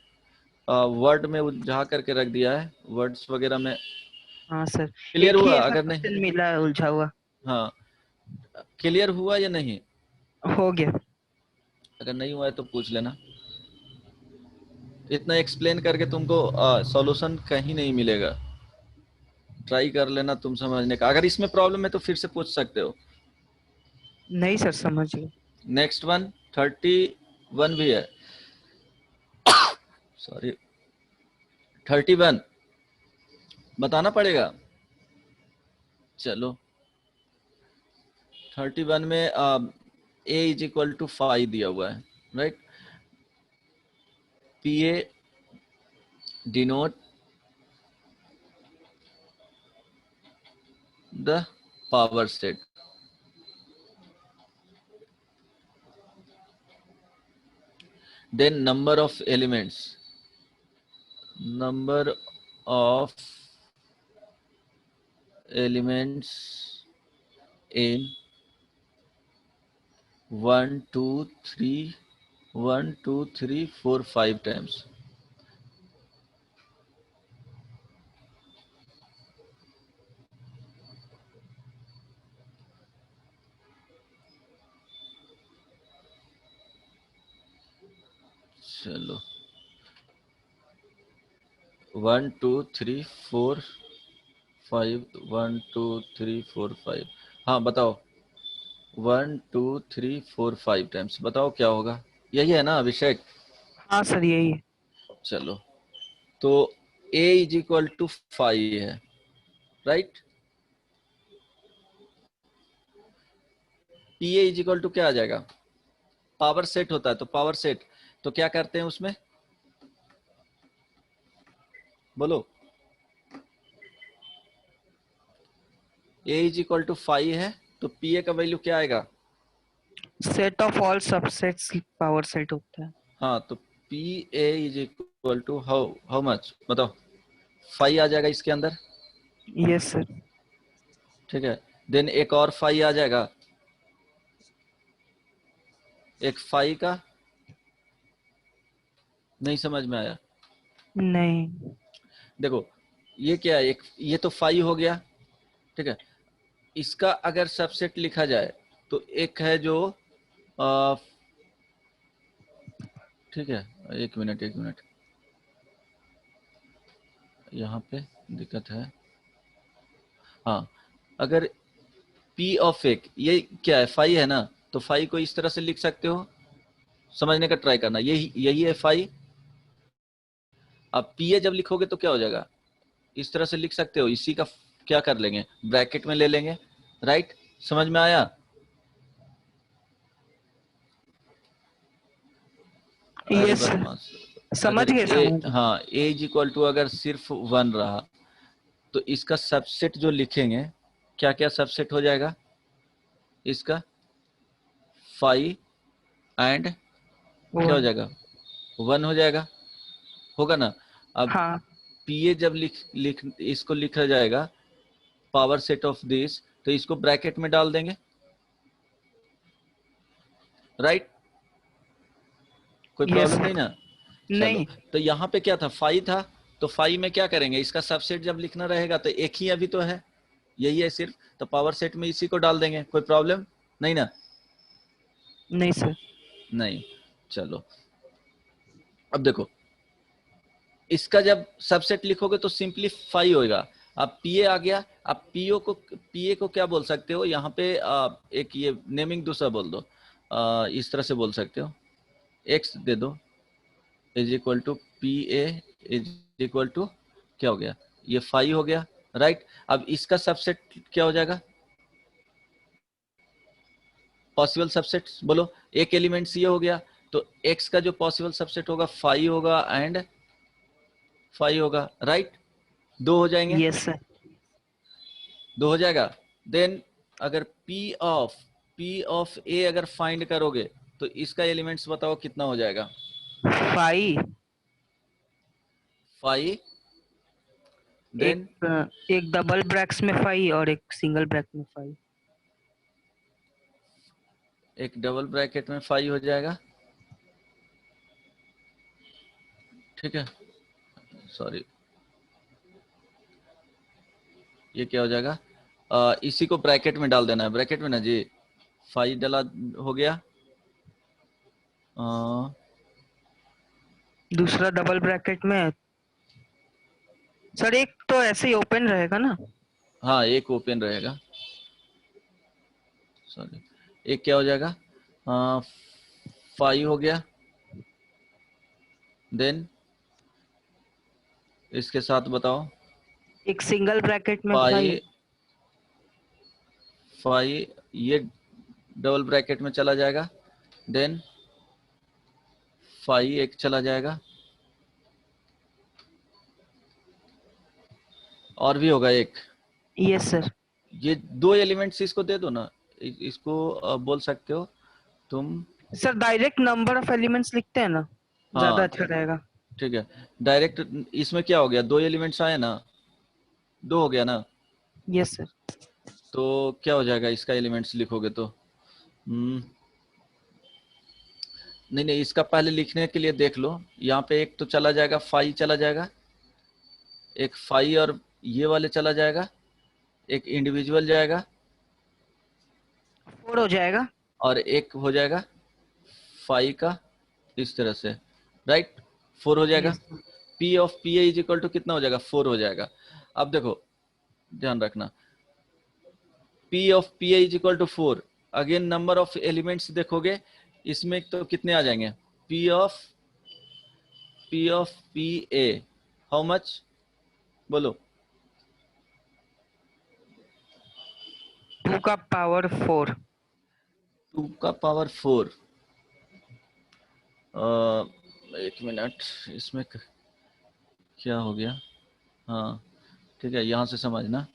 वर्ड में उलझा करके रख दिया है, वर्ड्स वगैरह में।
हाँ सर,
क्लियर
एक ही
हुआ,
ऐसा
अगर नहीं,
क्वेश्चन मिला है उलझा हुआ।
हाँ क्लियर हुआ या नहीं,
हो गया।
अगर नहीं हुआ है तो पूछ लेना। इतना एक्सप्लेन करके तुमको सॉल्यूशन कहीं नहीं मिलेगा, ट्राई कर लेना तुम समझने का। अगर इसमें प्रॉब्लम है तो फिर से पूछ सकते हो।
नहीं सर समझ गए।
नेक्स्ट वन 31 भी है, सॉरी 31 बताना पड़ेगा। चलो 31 में A इज इक्वल टू 5 दिया हुआ है, right. PA denote the power set, then number of elements in 1 2 3 1 2 3 4 5 times। चलो 1 2 3 4 5 1 2 3 4 5। हाँ बताओ 1 2 3 4 5 टाइम्स, बताओ क्या होगा? यही है ना अभिषेक?
हाँ सर यही है।
चलो तो A इज इक्वल टू 5 है, right. PA is equal to क्या आ जाएगा? पावर सेट होता है, तो पावर सेट तो क्या करते हैं उसमें, बोलो। A इज इक्वल टू 5 है तो PA का वैल्यू क्या आएगा?
Set of all subsets power set होता है।
हाँ तो PA is equal to how much, बताओ। 5 आ जाएगा इसके अंदर,
यस सर।
ठीक है। देन एक और 5 आ जाएगा, एक 5 का नहीं समझ में आया?
नहीं।
देखो ये क्या है, एक ये तो 5 हो गया, ठीक है। इसका अगर सबसेट लिखा जाए तो एक है जो ठीक है, एक मिनट यहाँ पे दिक्कत है। हाँ अगर P ऑफ एक, ये क्या है 5 है ना, तो 5 को इस तरह से लिख सकते हो, समझने का ट्राई करना, यही है 5। अब PA जब लिखोगे तो क्या हो जाएगा, इस तरह से लिख सकते हो, इसी का क्या कर लेंगे, ब्रैकेट में ले लेंगे, राइट। समझ में आया? अरे
यस सर
बदमाश।
समझ
अगर
गए
A,
समझ गए।
हाँ A इज इक्वल टू अगर सिर्फ 1 रहा तो इसका सबसेट जो लिखेंगे, क्या क्या सबसेट हो जाएगा इसका? 5 एंड क्या हो जाएगा, 1 हो जाएगा, होगा ना। अब
हाँ
PA जब लिख इसको लिखा जाएगा पावर सेट ऑफ दिस, तो इसको ब्रैकेट में डाल देंगे, राइट। कोई
यस
प्रॉब्लम
सर।
नहीं ना? चलो
नहीं।
तो यहाँ पे क्या था, 5 था, तो 5 में क्या करेंगे, इसका सबसेट जब लिखना रहेगा तो एक ही अभी तो है, यही है सिर्फ, तो पावर सेट में इसी को डाल देंगे, कोई प्रॉब्लम नहीं ना?
नहीं सर।
नहीं। चलो अब देखो, इसका जब सबसेट लिखोगे तो सिंपली 5 होगा। अब PA आ गया, अब PA को क्या बोल सकते हो यहाँ पे, एक ये नेमिंग दूसरा बोल दो, इस तरह से बोल सकते हो, x दे दो is equal to PA is equal to क्या हो गया, ये 5 हो गया, राइट। अब इसका सबसेट क्या हो जाएगा, पॉसिबल सबसेट बोलो, एक एलिमेंट ये हो गया, तो x का जो पॉसिबल सबसेट होगा 5 होगा एंड 5 होगा, राइट। 2 हो जाएंगे,
यस सर।
2 हो जाएगा। देन अगर P ऑफ A अगर फाइंड करोगे तो इसका एलिमेंट्स बताओ कितना हो जाएगा?
5
5 देन
एक डबल ब्रैक्स में 5 और एक सिंगल ब्रैकेट में 5।
एक डबल ब्रैकेट में 5 हो जाएगा, ठीक है। सॉरी ये क्या हो जाएगा, इसी को ब्रैकेट में डाल देना है, ब्रैकेट में ना जी, 5 डाला हो गया,
दूसरा डबल ब्रैकेट में सर एक तो ऐसे ही ओपन रहेगा ना।
हाँ एक ओपन रहेगा, सॉरी एक क्या हो जाएगा, 5 हो गया, देन इसके साथ बताओ,
एक सिंगल ब्रैकेट में 5।
5 ये डबल ब्रैकेट में चला जाएगा, देन फाई एक चला जाएगा, और भी होगा एक।
Yes sir.
ये दो एलिमेंट्स इसको दे दो ना, इसको बोल सकते हो तुम।
Sir direct number of elements लिखते हैं ना, ज्यादा
हाँ
अच्छा रहेगा।
ठीक है, डायरेक्ट। इसमें क्या हो गया, दो एलिमेंट्स आए ना, दो हो गया ना,
यस सर।
तो क्या हो जाएगा इसका एलिमेंट्स लिखोगे तो नहीं नहीं, इसका पहले लिखने के लिए देख लो, यहाँ पे एक तो चला जाएगा, फाई चला जाएगा, एक फाई और ये वाले चला जाएगा, एक इंडिविजुअल जाएगा,
4 हो जाएगा।
और एक हो जाएगा फाई का, इस तरह से, राइट। 4 हो जाएगा।
Yes sir.
P of P is equal to कितना हो जाएगा, 4 हो जाएगा। अब देखो ध्यान रखना, P of P is equal to 4, again number of elements देखोगे इसमें तो कितने आ जाएंगे, P of P A, how much बोलो,
2 का पावर 4।
2 का पावर 4। एक मिनट, इसमें क्या हो गया, हाँ ठीक है, यहां से समझना,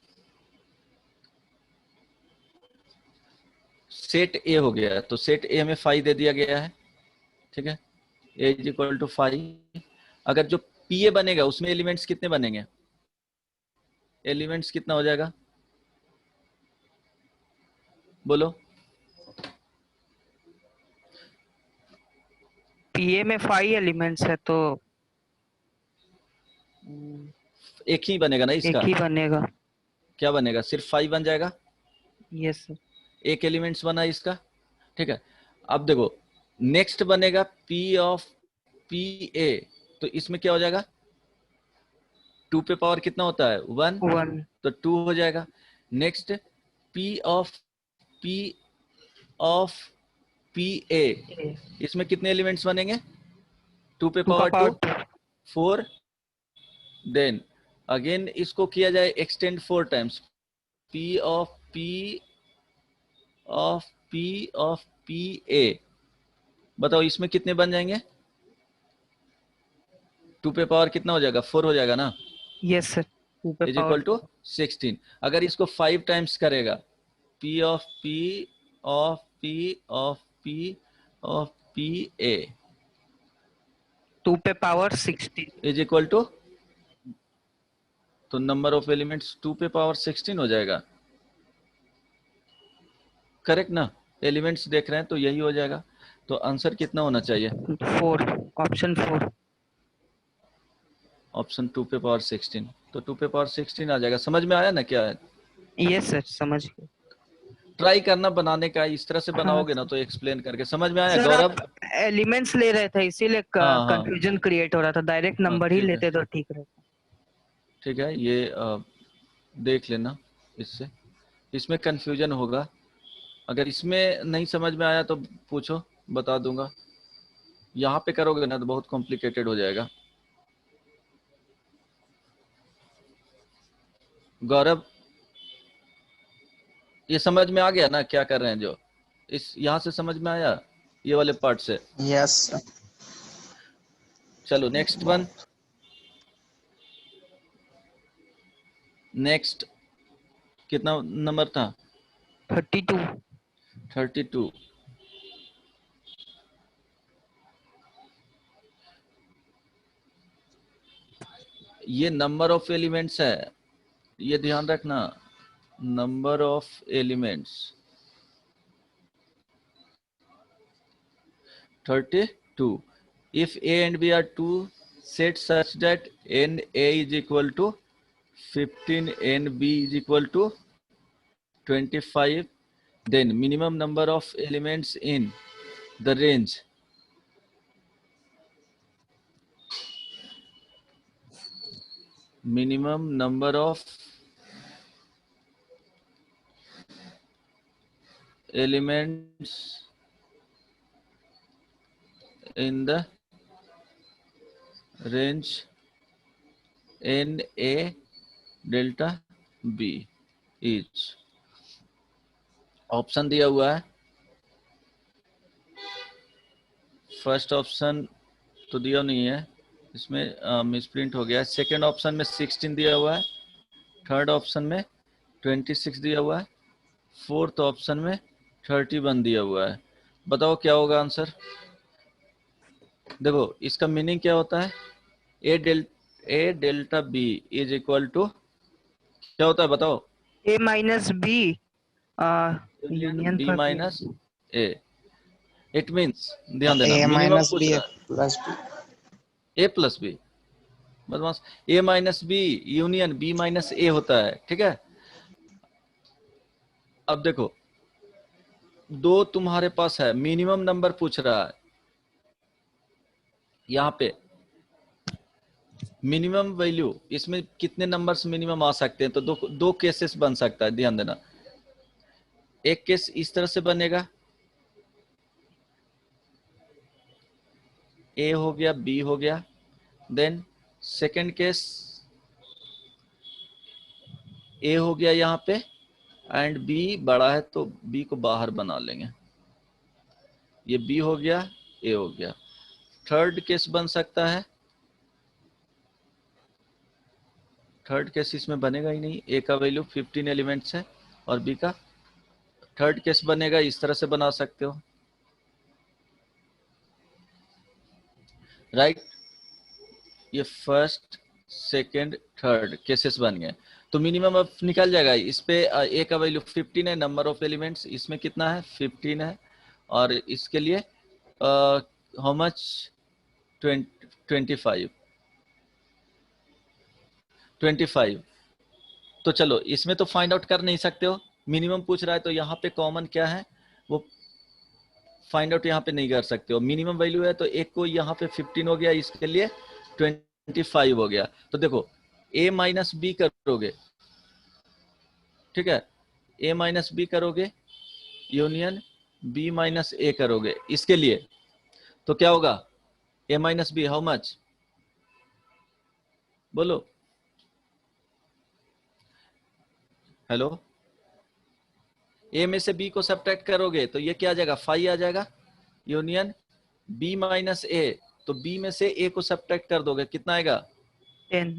सेट ए हो गया है, तो सेट ए में फाई दे दिया गया है, ठीक है, ए इज इक्वल टू फाई। अगर जो पी ए बनेगा उसमें एलिमेंट्स कितने बनेंगे, एलिमेंट्स कितना हो जाएगा बोलो,
पीए में 5 एलिमेंट्स है तो
एक ही बनेगा ना इसका,
एक ही बनेगा।
क्या बनेगा, सिर्फ फाई बन जाएगा,
यस सर।
एक एलिमेंट्स बना इसका, ठीक है। अब देखो नेक्स्ट बनेगा P ऑफ पी ए, तो इसमें क्या हो जाएगा, 2 पे पावर कितना होता है 1,
1।
तो 2 हो जाएगा। नेक्स्ट P ऑफ पी ए, इसमें कितने एलिमेंट्स बनेंगे, 2 पे
2 का
पावर 2,
पावर 2।
4, देन अगेन इसको किया जाए extend 4 times, P of P ए, बताओ इसमें कितने बन जाएंगे, 2 पे पावर कितना हो जाएगा 4 हो जाएगा ना,
यस सर। 2 पे
इज
पावर
इक्वल टू 16। अगर इसको 5 टाइम्स करेगा, P ऑफ पी ए
2 पे पावर 16।
इज इक्वल टू, तो नंबर ऑफ एलिमेंट्स 2 पे पावर 16 हो जाएगा, करेक्ट ना, एलिमेंट्स देख रहे हैं तो यही हो जाएगा। तो आंसर कितना होना चाहिए,
4, ऑप्शन 4।
ऑप्शन 2 पे पावर 16, तो 2 पे पावर 16 आ जाएगा। समझ में आया ना क्या है,
यस सर, समझ गए।
ट्राई करना बनाने का, इस तरह से
हाँ
बनाओगे ना
सर।
तो एक्सप्लेन करके समझ में आया
सर
गौरव।
आप एलिमेंट्स ले रहे थे इसीलिए
हाँ हाँ
कंफ्यूजन क्रिएट हो रहा था, डायरेक्ट
हाँ
नंबर ही
ठीक है,
लेते तो ठीक रहता।
ठीक है, ये देख लेना, इससे इसमें कंफ्यूजन होगा, अगर इसमें नहीं समझ में आया तो पूछो, बता दूंगा। यहाँ पे करोगे ना तो बहुत कॉम्प्लिकेटेड हो जाएगा। गौरव ये समझ में आ गया ना क्या कर रहे हैं, जो इस यहाँ से समझ में आया, ये वाले पार्ट से।
Yes sir.
चलो नेक्स्ट वन, नेक्स्ट कितना नंबर था,
32।
32। ये नंबर ऑफ एलिमेंट्स है, ये ध्यान रखना, number of elements 32। if a and b are two sets such that n a is equal to 15 n b is equal to 25, then minimum number of elements in the range minimum number of elements in the range n a delta b is, option दिया हुआ है फर्स्ट ऑप्शन तो दिया नहीं है, इसमें मिसप्रिंट हो गया है। सेकेंड ऑप्शन में 16 दिया हुआ है, थर्ड ऑप्शन में 26 दिया हुआ है, फोर्थ ऑप्शन में 31 दिया हुआ है। बताओ क्या होगा आंसर। देखो इसका मीनिंग क्या होता है, A delta B is equal to क्या होता है बताओ,
A minus B
union B
का
माइनस ए। इट मीन्स ध्यान देना,
A
मिनिमम
minus
पूछ
B
रहा
plus B.
है ए प्लस बी, बदमाश। A minus B union B minus A होता है, ठीक है। अब देखो दो तुम्हारे पास है, मिनिमम नंबर पूछ रहा है यहाँ पे, मिनिमम वैल्यू, इसमें कितने नंबर्स मिनिमम आ सकते हैं, तो दो केसेस बन सकता है, ध्यान देना। एक केस इस तरह से बनेगा, ए हो गया बी हो गया, देन सेकंड केस ए हो गया यहाँ पे एंड बी बड़ा है तो बी को बाहर बना लेंगे, ये बी हो गया ए हो गया। थर्ड केस बन सकता है, थर्ड केस इसमें बनेगा ही नहीं, ए का वैल्यू 15 एलिमेंट्स है और बी का, थर्ड केस बनेगा इस तरह से बना सकते हो, राइट। ये फर्स्ट सेकंड थर्ड केसेस बन गए, तो मिनिमम अब निकल जाएगा। इस पे ए का वैल्यू 15 है, नंबर ऑफ एलिमेंट्स इसमें कितना है 15 है, और इसके लिए हाउ मच 25। तो चलो इसमें तो फाइंड आउट कर नहीं सकते हो, मिनिमम पूछ रहा है, तो यहाँ पे कॉमन क्या है वो फाइंड आउट यहाँ पे नहीं कर सकते हो। मिनिमम वैल्यू है तो एक को यहाँ पे 15 हो गया, इसके लिए 25 हो गया। तो देखो a माइनस बी करोगे, ठीक है, a माइनस बी करोगे यूनियन b माइनस ए करोगे, इसके लिए तो क्या होगा, a minus B how much, बोलो, हेलो। a में से b को सब्ट्रैक्ट करोगे तो ये क्या आ जाएगा 5 आ जाएगा, यूनियन b माइनस ए, तो b में से a को सब्ट्रैक्ट कर दोगे कितना आएगा
10।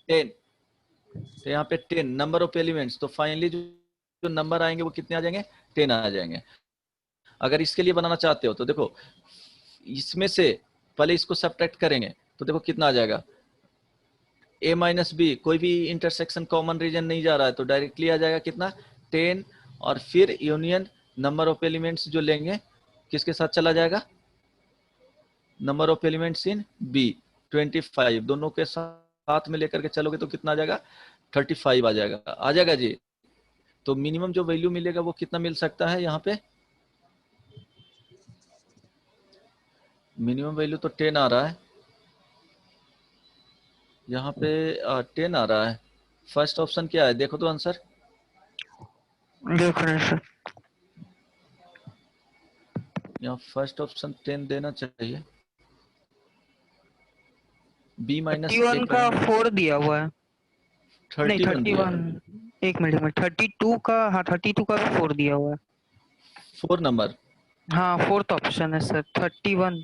तो यहाँ पे 10 नंबर ऑफ एलिमेंट्स, तो फाइनली जो नंबर आएंगे वो कितने आ जाएंगे 10 आ जाएंगे। अगर इसके लिए बनाना चाहते हो तो देखो इसमें से पहले इसको सब्ट्रैक्ट करेंगे तो देखो कितना आ जाएगा, a माइनस बी, कोई भी इंटरसेक्शन कॉमन रीजन नहीं जा रहा है तो डायरेक्टली आ जाएगा कितना 10, और फिर यूनियन नंबर ऑफ एलिमेंट्स जो लेंगे किसके साथ चला जाएगा, number of elements in B 25, दोनों के साथ में लेकर के चलोगे तो कितना आ जाएगा 35 आ जाएगा, आ जाएगा जी। तो मिनिमम जो वैल्यू मिलेगा वो कितना मिल सकता है, यहाँ पे मिनिमम वैल्यू तो 10 आ रहा है, यहाँ पे 10 आ रहा है। फर्स्ट ऑप्शन क्या है देखो तो आंसर,
देख रहे हैं सर,
यहाँ फर्स्ट ऑप्शन 10 देना चाहिए, बी माइनस
31 का 4 दिया हुआ है, नहीं
31 दिया,
31, एक मिनट, 32 का, हाँ 32 का भी 4 दिया हुआ है,
4 नंबर,
हाँ फोर्थ ऑप्शन है सर 31।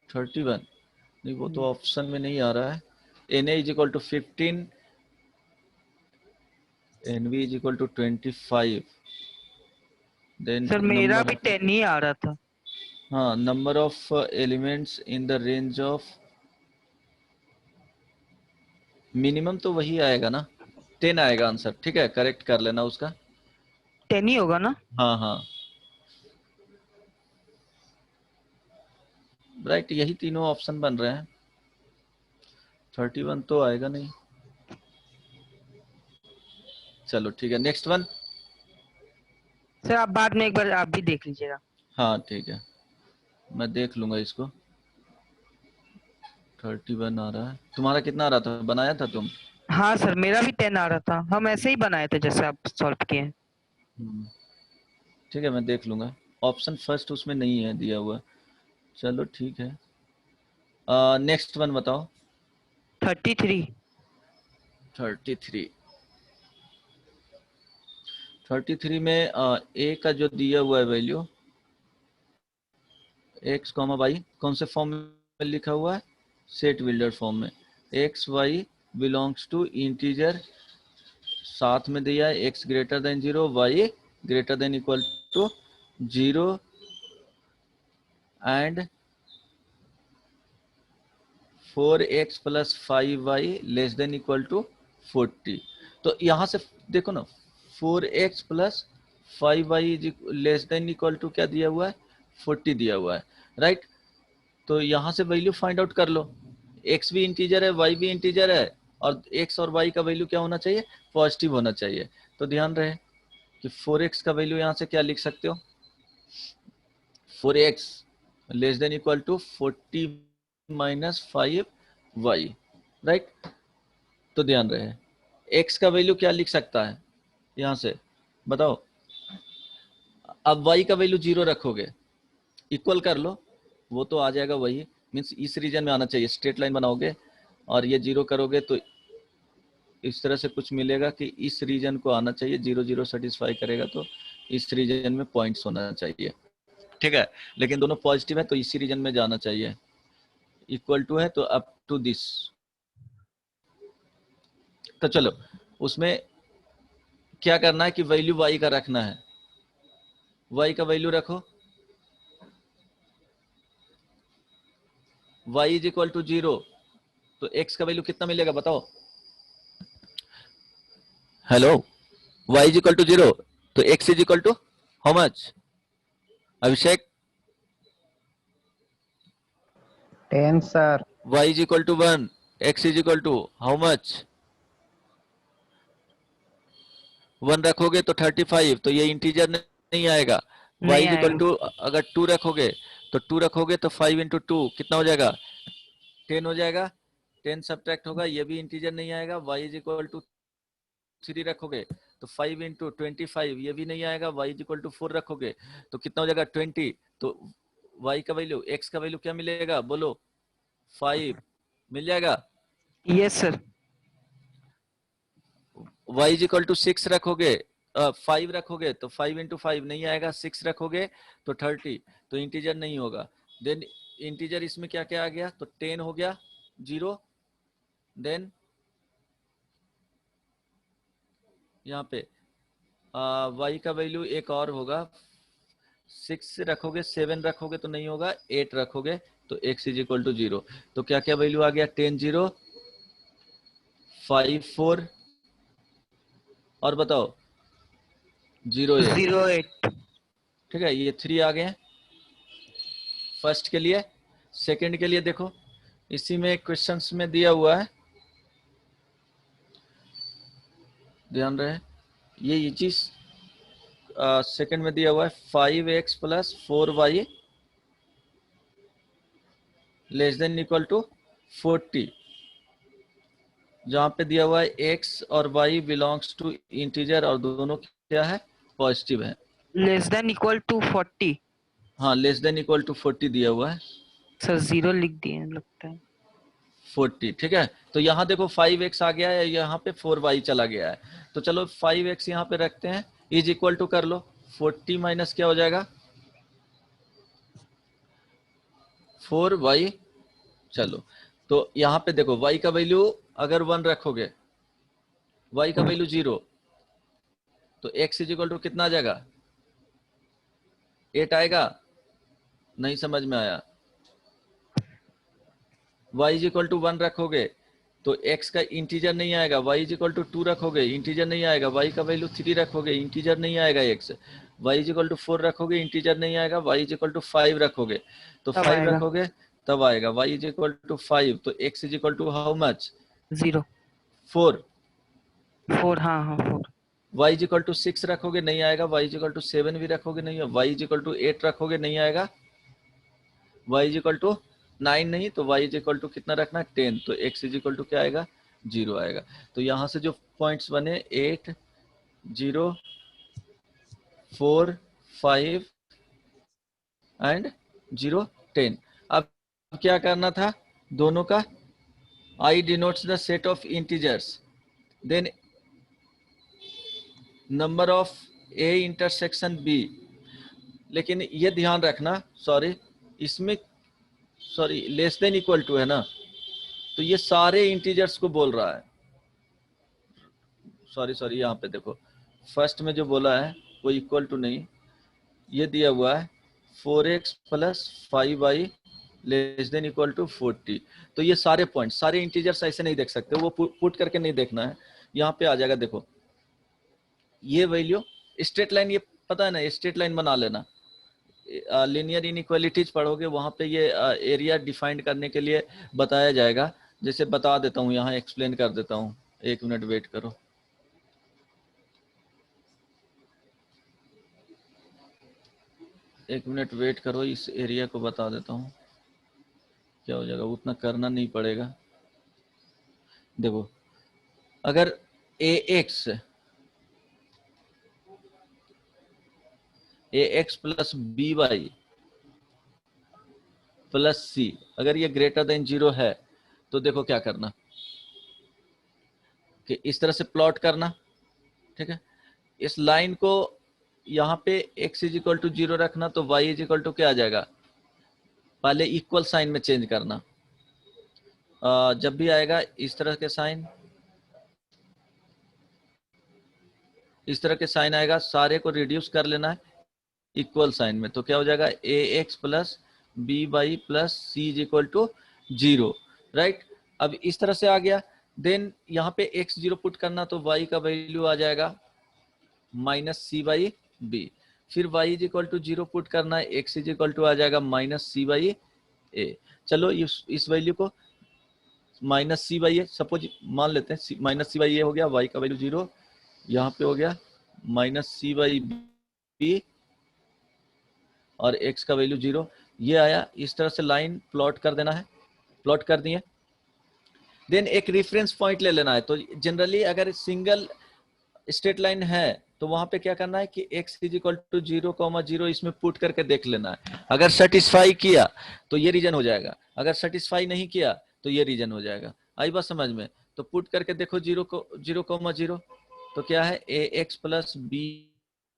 31 नहीं, वो तो ऑप्शन में नहीं आ रहा है। N A is equal to 15, n V is equal to 25, then
sir मेरा
नंबर,
भी 10 ही आ रहा था।
हाँ number of elements in the range of, minimum तो वही आएगा ना 10 आएगा आंसर, ठीक है, करेक्ट कर लेना उसका,
10 ही होगा ना।
हाँ हाँ राइट, यही तीनों ऑप्शन बन रहे हैं, 31 तो आएगा नहीं। चलो ठीक है, नेक्स्ट वन।
सर आप बाद में एक बार आप भी देख लीजिएगा।
हाँ ठीक है, मैं देख लूंगा इसको। 31 आ रहा है, तुम्हारा कितना आ रहा था, बनाया था तुम?
हाँ सर मेरा भी 10 आ रहा था, हम ऐसे ही बनाए थे जैसे आप सॉल्व किए हैं।
ठीक है मैं देख लूंगा, ऑप्शन फर्स्ट उसमें नहीं है दिया हुआ, चलो ठीक है। नेक्स्ट वन बताओ।
33।
33 में ए का जो दिया हुआ है वैल्यू, एक्स कॉमा वाई कौन से फॉर्म में लिखा हुआ है? सेट बिल्डर फॉर्म में। X y belongs to integer, साथ में दिया है x greater than 0, y greater than equal to 0 and 4x plus 5y less than equal to 40। तो यहाँ से देखो ना, 4x plus 5y less than equal to क्या दिया हुआ है? 40 दिया हुआ है, राइट। तो यहाँ से वैल्यू फाइंड आउट कर लो। x भी इंटीजर है, y भी इंटीजर है, और x और y का वैल्यू क्या होना चाहिए? पॉजिटिव होना चाहिए। तो ध्यान रहे कि 4x का वैल्यू यहाँ से क्या लिख सकते हो? 4x less than equal to 40 minus 5y, right. तो ध्यान रहे x का वैल्यू क्या लिख सकता है यहाँ से, बताओ। अब y का वैल्यू 0 रखोगे, इक्वल कर लो, वो तो आ जाएगा वही, मीन्स इस रीजन में आना चाहिए। स्ट्रेट लाइन बनाओगे और ये 0 करोगे तो इस तरह से कुछ मिलेगा कि इस रीजन को आना चाहिए। 0 0 सेटिस्फाई करेगा तो इस रीजन में पॉइंट्स होना चाहिए, ठीक है। लेकिन दोनों पॉजिटिव है तो इसी रीजन में जाना चाहिए। इक्वल टू है तो अप टू दिस। तो चलो उसमें क्या करना है कि वैल्यू y का रखना है। y का वैल्यू रखो, y इज इक्वल टू 0, तो x का वैल्यू कितना मिलेगा बताओ। Hello, y is equal to 0 तो x is equal to how much? Abhishek,
10 sir.
y is equal to 1, x is equal to how much? 1 रखोगे तो 35, तो ये इंटीजर नहीं आएगा। y
नहीं
इज इक्वल
आएगा।
टू अगर 2 रखोगे तो 2 रखोगे तो 5 इंटू 2 कितना हो जाएगा? 10 हो जाएगा। 10 सब्ट्रैक्ट होगा, ये भी इंटीजर नहीं आएगा। y इज इक्वल टू 3 रखोगे तो 5 इंटू 25, ये भी नहीं आएगा। y इज इक्वल टू 4 रखोगे तो कितना हो जाएगा? 20। तो y का वैल्यू, x का वैल्यू क्या मिलेगा बोलो? 5 मिल जाएगा।
Yes sir.
y is equal to 6 रखोगे, 5 रखोगे तो 5 इंटू 5 नहीं आएगा। 6 रखोगे तो 30, तो इंटीजर नहीं होगा। देन इंटीजर इसमें क्या क्या आ गया? तो 10 हो गया 0, देन यहाँ पे y का वैल्यू एक और होगा। 6 रखोगे, 7 रखोगे तो नहीं होगा, 8 रखोगे तो x इज इक्वल टू 0। तो क्या क्या वैल्यू आ गया? 10 0, 5 4 और बताओ 0 8।
08।
ठीक है, ये 3 आ गए फर्स्ट के लिए। सेकंड के लिए देखो, इसी में क्वेश्चंस में दिया हुआ है, ध्यान रहे ये चीज सेकंड में दिया हुआ है। 5x plus 4y less than equal to 40, जहां पे दिया हुआ है x और y बिलोंग्स टू इंटीजर और दोनों क्या है? पॉजिटिव है।
Less than equal to 40।
हाँ, लेस देन इक्वल टू 40 दिया हुआ है।
सर 0 लिख दिए लगता है।
40, ठीक है। तो यहाँ देखो 5x आ गया है, यहाँ पे 4y चला गया है। तो चलो 5x यहाँ पे रखते हैं, इज इक्वल टू कर लो 40 माइनस क्या हो जाएगा? 4y। चलो तो यहाँ पे देखो y का वैल्यू अगर 1 रखोगे, y का वैल्यू 0, तो x इज इक्वल टू कितना आ जाएगा? 8 आएगा। नहीं समझ में आया? y इज इक्वल टू 1 रखोगे तो x का इंटीजर नहीं आएगा। y इज इक्वल टू 2 रखोगे, इंटीजर नहीं आएगा। y का वैल्यू 3 रखोगे, इंटीजर नहीं आएगा x। y is equal to 4 रखोगे, इंटीजर नहीं आएगा। y इज इक्वल टू 5 रखोगे तो
तब
5
आएगा।
रखोगे तब आएगा। y इज इक्वल टू 5, तो x is equal to how much?
0
4।
4। हाँ हाँ 4।
y इज इक्वल टू 6 रखोगे नहीं आएगा। y इज इक्वल टू 7 भी रखोगे नहीं है। y इज इक्वल टू 8 रखोगे नहीं आएगा। y इज इक्वल टू 9 नहीं, तो y इज इक्वल टू कितना रखना है? 10, तो x इज इक्वल टू क्या आएगा? 0 आएगा। तो यहाँ से जो पॉइंट्स बने 8 0 4 5 एंड 0 10। अब क्या करना था? दोनों का I denotes the set of integers, then number of A intersection B। लेकिन ये ध्यान रखना, सॉरी इसमें sorry less than equal to है ना, तो ये सारे इंटीजर्स को बोल रहा है। सॉरी यहाँ पे देखो, फर्स्ट में जो बोला है वो इक्वल टू नहीं, ये दिया हुआ है 4x plus 5y less than equal to 40। तो ये सारे पॉइंट, सारे इंटीजर्स ऐसे नहीं देख सकते, वो पुट करके नहीं देखना है। यहाँ पे आ जाएगा, देखो ये वैल्यू स्ट्रेट लाइन, ये पता है ना, स्ट्रेट लाइन बना लेना। लीनियर इनइक्वालिटीज पढ़ोगे वहां पे ये एरिया डिफाइंड करने के लिए बताया जाएगा। जैसे बता देता हूँ, यहाँ एक्सप्लेन कर देता हूँ, 1 मिनट वेट करो। एक मिनट वेट करो, इस एरिया को बता देता हूँ क्या हो जाएगा, उतना करना नहीं पड़ेगा। देखो अगर ax प्लस by प्लस सी अगर ये ग्रेटर देन 0 है, तो देखो क्या करना कि इस तरह से प्लॉट करना, ठीक है। इस लाइन को यहाँ पे x इज इक्वल टू 0 रखना, तो y इज इक्वल टू क्या आ जाएगा, पहले इक्वल साइन में चेंज करना। जब भी आएगा इस तरह के साइन, इस तरह के साइन आएगा, सारे को रिड्यूस कर लेना है इक्वल साइन में, तो क्या हो जाएगा ax plus B Y plus c is equal to 0, right. अब इस तरह से आ गया, देन यहाँ पे x 0 पुट करना, तो y का वैल्यू आ जाएगा माइनस सी बाई बी। फिर y is equal to 0 put करना है, x इज इक्वल टू आ जाएगा माइनस सी बाई ए। चलो इस वैल्यू को minus c by a suppose मान लेते हैं, माइनस सी बाई ए हो गया, y का वैल्यू 0, यहाँ पे हो गया माइनस सी बाई बी और x का वैल्यू 0। ये आया, इस तरह से लाइन प्लॉट कर देना है, प्लॉट कर दिए। देन एक रेफरेंस पॉइंट ले लेना है। तो जनरली अगर सिंगल स्ट्रेट लाइन है तो वहां पे क्या करना है कि x इज इक्वल टू 0,0 इसमें पुट करके देख लेना है। अगर सेटिस्फाई किया तो ये रीजन हो जाएगा, अगर सेटिस्फाई नहीं किया तो ये रीजन हो जाएगा। आई बात समझ में? तो पुट करके देखो 0,0, तो क्या है ax plus B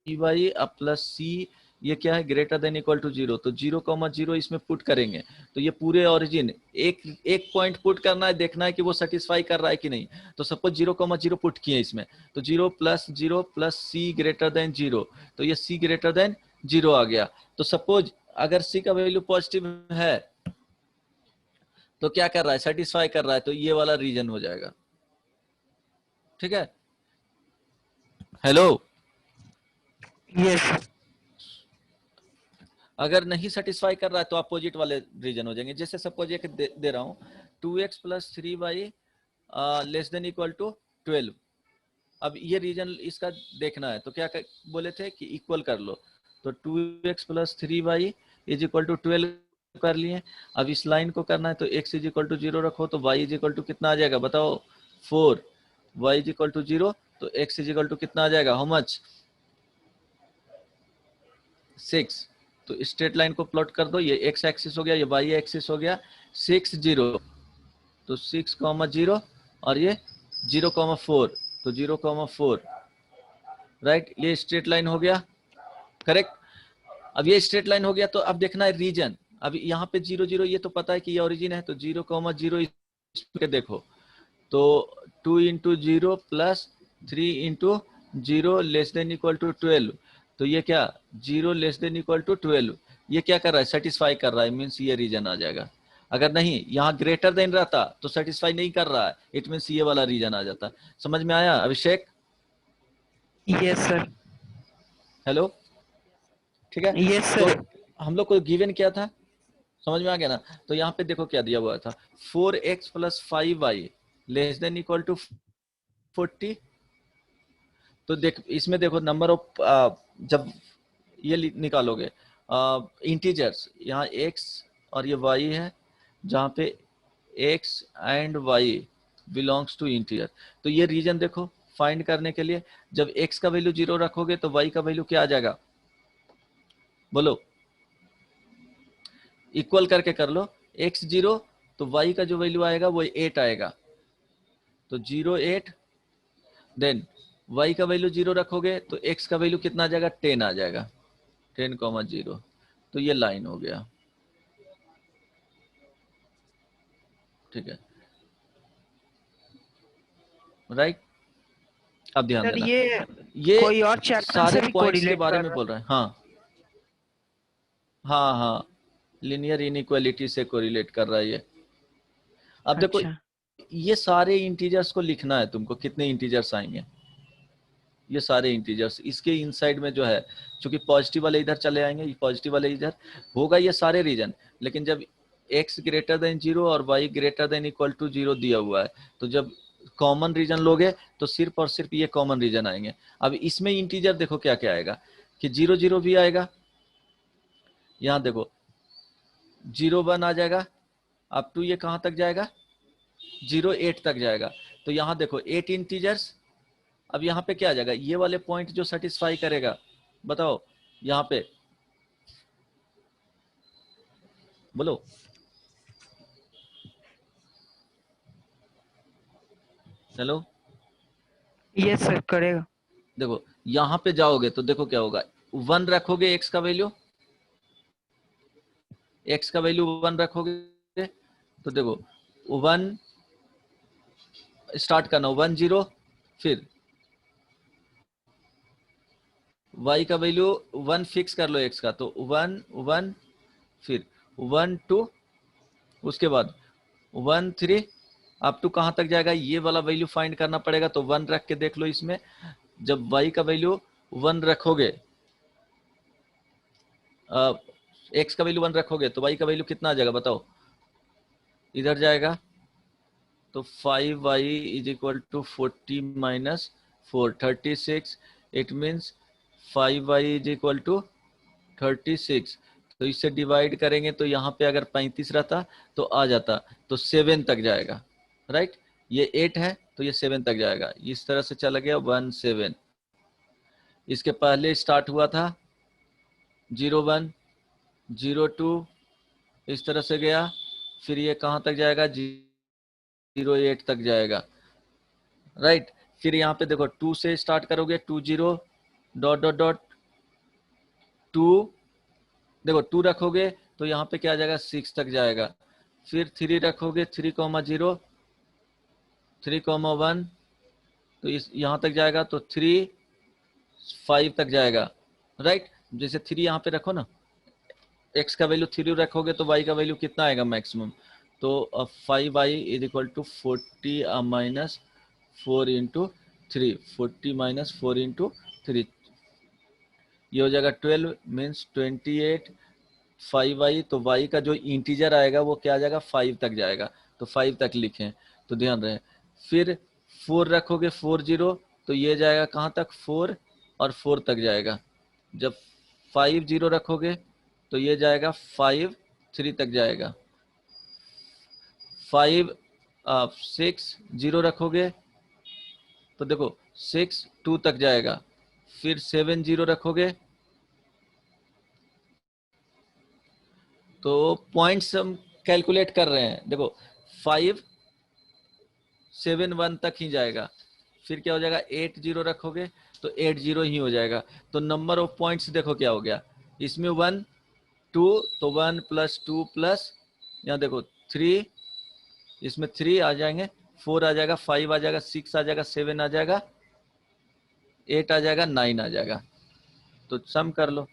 Y plus C, ये क्या है ग्रेटर देन इक्वल टू 0, तो 0,0 इसमें पुट करेंगे। तो ये पूरे ओरिजिन एक पॉइंट पुट करना है, देखना है कि वो सेटिस्फाई कर रहा है कि नहीं। तो सपोज 0,0 पुट किए इसमें, तो 0 प्लस सी ग्रेटर देन 0, तो ये सी ग्रेटर देन 0 आ गया। तो सपोज अगर सी का वैल्यू पॉजिटिव है तो क्या कर रहा है, सेटिस्फाई कर रहा है, तो ये वाला रीजन हो जाएगा। ठीक है, हेलो,
यस।
अगर नहीं सेटिस्फाई कर रहा है तो अपोजिट वाले रीजन हो जाएंगे। जैसे सपोज एक दे रहा हूं 2x plus 3y less than equal to 12। अब ये रीजन इसका देखना है, तो क्या बोले थे कि इक्वल कर लो, तो 2x plus 3y is equal to 12 कर लिए। अब इस लाइन को करना है, तो x इज इक्वल टू 0 रखो, तो y इज इक्वल टू कितना आ जाएगा बताओ 4, y इज इक्वल टू 0, तो x इज इक्वल टू कितना आ जाएगा, हाउ मच 6। तो स्ट्रेट लाइन को प्लॉट कर दो, ये x एक्सिस हो गया, ये y एक्सिस हो गया, 6 0, तो 6,0 और ये 0,4, तो 0,4, राइट। ये स्ट्रेट लाइन हो गया, करेक्ट। अब ये स्ट्रेट लाइन हो गया, तो अब देखना है रीजन। अब यहाँ पे 0 0, ये तो पता है कि ये ओरिजिन है, तो 0,0 इसके देखो, तो 2 into 0 plus 3 into 0 less than equal to 12, तो ये क्या 0 लेस देन इक्वल टू 12, ये क्या कर रहा है, सेटिस्फाई कर रहा है, मीन्स ये रीजन आ जाएगा। अगर नहीं यहाँ ग्रेटर देन रहता तो सेटिस्फाई नहीं कर रहा है, इट मीन्स ये वाला रीजन आ जाता। समझ में आया अभिषेक?
Yes sir.
हेलो, ठीक है।
Yes sir.
तो हम लोग को गिवन क्या था, समझ में आ गया ना। तो यहाँ पे देखो क्या दिया हुआ था, 4x plus 5y less than equal to 40। तो देख इसमें देखो नंबर ऑफ जब ये निकालोगे इंटीजर्स, यहाँ x और ये y है, जहाँ पे x and y belongs to integer. तो ये रीजन देखो फाइंड करने के लिए, जब x का वैल्यू 0 रखोगे तो y का वैल्यू क्या आ जाएगा, बोलो, इक्वल करके कर लो, x 0 तो y का जो वैल्यू आएगा वो 8 आएगा, तो 0 8, देन y का वैल्यू 0 रखोगे तो x का वैल्यू कितना आ जाएगा 10 आ जाएगा, 10,0, तो ये लाइन हो गया। ठीक है, राइट। अब ध्यान
सर
देना,
ये कोई और चैप्टर
सारे
से भी
पॉइंट्स के
कोरिलेट
बारे
कर
में
रहा
बोल रहे हैं। हाँ हाँ हाँ, लिनियर इनइक्वालिटी से कोरिलेट कर रहा है ये। अब
है?
देखो,
अच्छा
ये सारे इंटीजर्स को लिखना है तुमको, कितने इंटीजर्स आएंगे, ये सारे इंटीजर्स इसके इनसाइड में जो है, क्योंकि पॉजिटिव वाले इधर चले आएंगे, पॉजिटिव वाले इधर होगा, ये सारे रीजन। लेकिन जब x ग्रेटर देन 0 और y greater than equal to 0 दिया हुआ है, तो जब कॉमन रीजन लोगे तो सिर्फ और सिर्फ ये कॉमन रीजन आएंगे। अब इसमें इंटीजर देखो क्या क्या आएगा, कि 0 0 भी आएगा, यहाँ देखो 0 1 आ जाएगा, अप टू ये कहाँ तक जाएगा, 0 8 तक जाएगा। तो यहाँ देखो 8 इंटीजर्स। अब यहाँ पे क्या आ जाएगा, ये वाले पॉइंट जो सेटिस्फाई करेगा, बताओ यहाँ पे, बोलो। हेलो,
ये सर करेगा।
देखो यहाँ पे जाओगे तो देखो क्या होगा, 1 रखोगे x का वैल्यू, x का वैल्यू 1 रखोगे, तो देखो 1 स्टार्ट करना, 1 0, फिर y का वैल्यू 1 फिक्स कर लो x का, तो 1 1, फिर 1 2, उसके बाद 1 3, अप टू कहां तक जाएगा, ये वाला वैल्यू फाइंड करना पड़ेगा। तो 1 रख के देख लो इसमें, जब y का वैल्यू 1 रखोगे, x का वैल्यू 1 रखोगे, तो y का वैल्यू कितना आ जाएगा बताओ, इधर जाएगा, तो 5y is equal to 40 minus 4 36, it means 5y is equal to 36। तो इससे डिवाइड करेंगे तो यहाँ पे अगर 35 रहता तो आ जाता, तो 7 तक जाएगा, राइट। ये 8 है तो ये 7 तक जाएगा, इस तरह से चला गया 1 7। इसके पहले स्टार्ट हुआ था 0 1 0 2, इस तरह से गया, फिर ये कहाँ तक जाएगा, 0 8 तक जाएगा, राइट। फिर यहाँ पे देखो 2 से स्टार्ट करोगे, 2 0 डॉट डॉट डॉट 2, देखो 2 रखोगे तो यहाँ पे क्या आ जाएगा, 6 तक जाएगा। फिर 3 रखोगे, 3 0 3 1, तो इस यहाँ तक जाएगा, तो 3 5 तक जाएगा, राइट। जैसे 3 यहाँ पे रखो ना, x का वैल्यू 3 रखोगे तो y का वैल्यू कितना आएगा मैक्सिमम, तो 5y is equal to 40 minus 4 into 3, 40 minus 4 into 3, ये हो जाएगा 12 मीन्स 28 5y। तो y का जो इंटीजर आएगा वो क्या आ जाएगा, 5 तक जाएगा, तो 5 तक लिखें, तो ध्यान रहे। फिर 4 रखोगे, 4 0, तो ये जाएगा कहाँ तक, 4 और 4 तक जाएगा। जब 5 0 रखोगे तो ये जाएगा 5 3 तक जाएगा। 5 6 0 रखोगे तो देखो 6 2 तक जाएगा। फिर 7 0 रखोगे तो पॉइंट्स हम कैलकुलेट कर रहे हैं, देखो 5 7 1 तक ही जाएगा। फिर क्या हो जाएगा, 8 0 रखोगे तो 8 0 ही हो जाएगा। तो नंबर ऑफ पॉइंट्स देखो क्या हो गया, इसमें 1 2, तो 1 प्लस 2 प्लस यहाँ देखो 3, इसमें 3 आ जाएंगे, 4 आ जाएगा, 5 आ जाएगा, 6 आ जाएगा, 7 आ जाएगा, 8 आ जाएगा, 9 आ जाएगा। तो सम कर लो,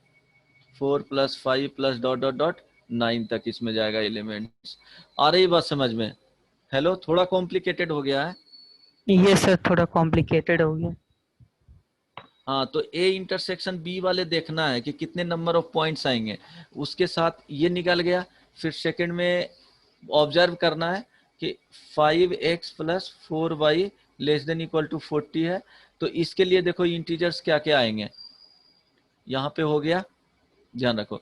4 plus 5 plus dot dot dot 9 तक इसमें जाएगा एलिमेंट्स। आ रही बात समझ में? हेलो, थोड़ा कॉम्प्लिकेटेड हो गया है।
ये सर थोड़ा कॉम्प्लिकेटेड हो गया।
हाँ, तो ए इंटरसेक्शन बी वाले देखना है कि कितने नंबर ऑफ पॉइंट्स आएंगे, उसके साथ ये निकल गया। फिर सेकंड में ऑब्जर्व करना है कि 5x plus 4y less than equal to 40 है, तो इसके लिए देखो इंटीजर्स क्या क्या आएंगे। यहाँ पे हो गया, ध्यान रखो,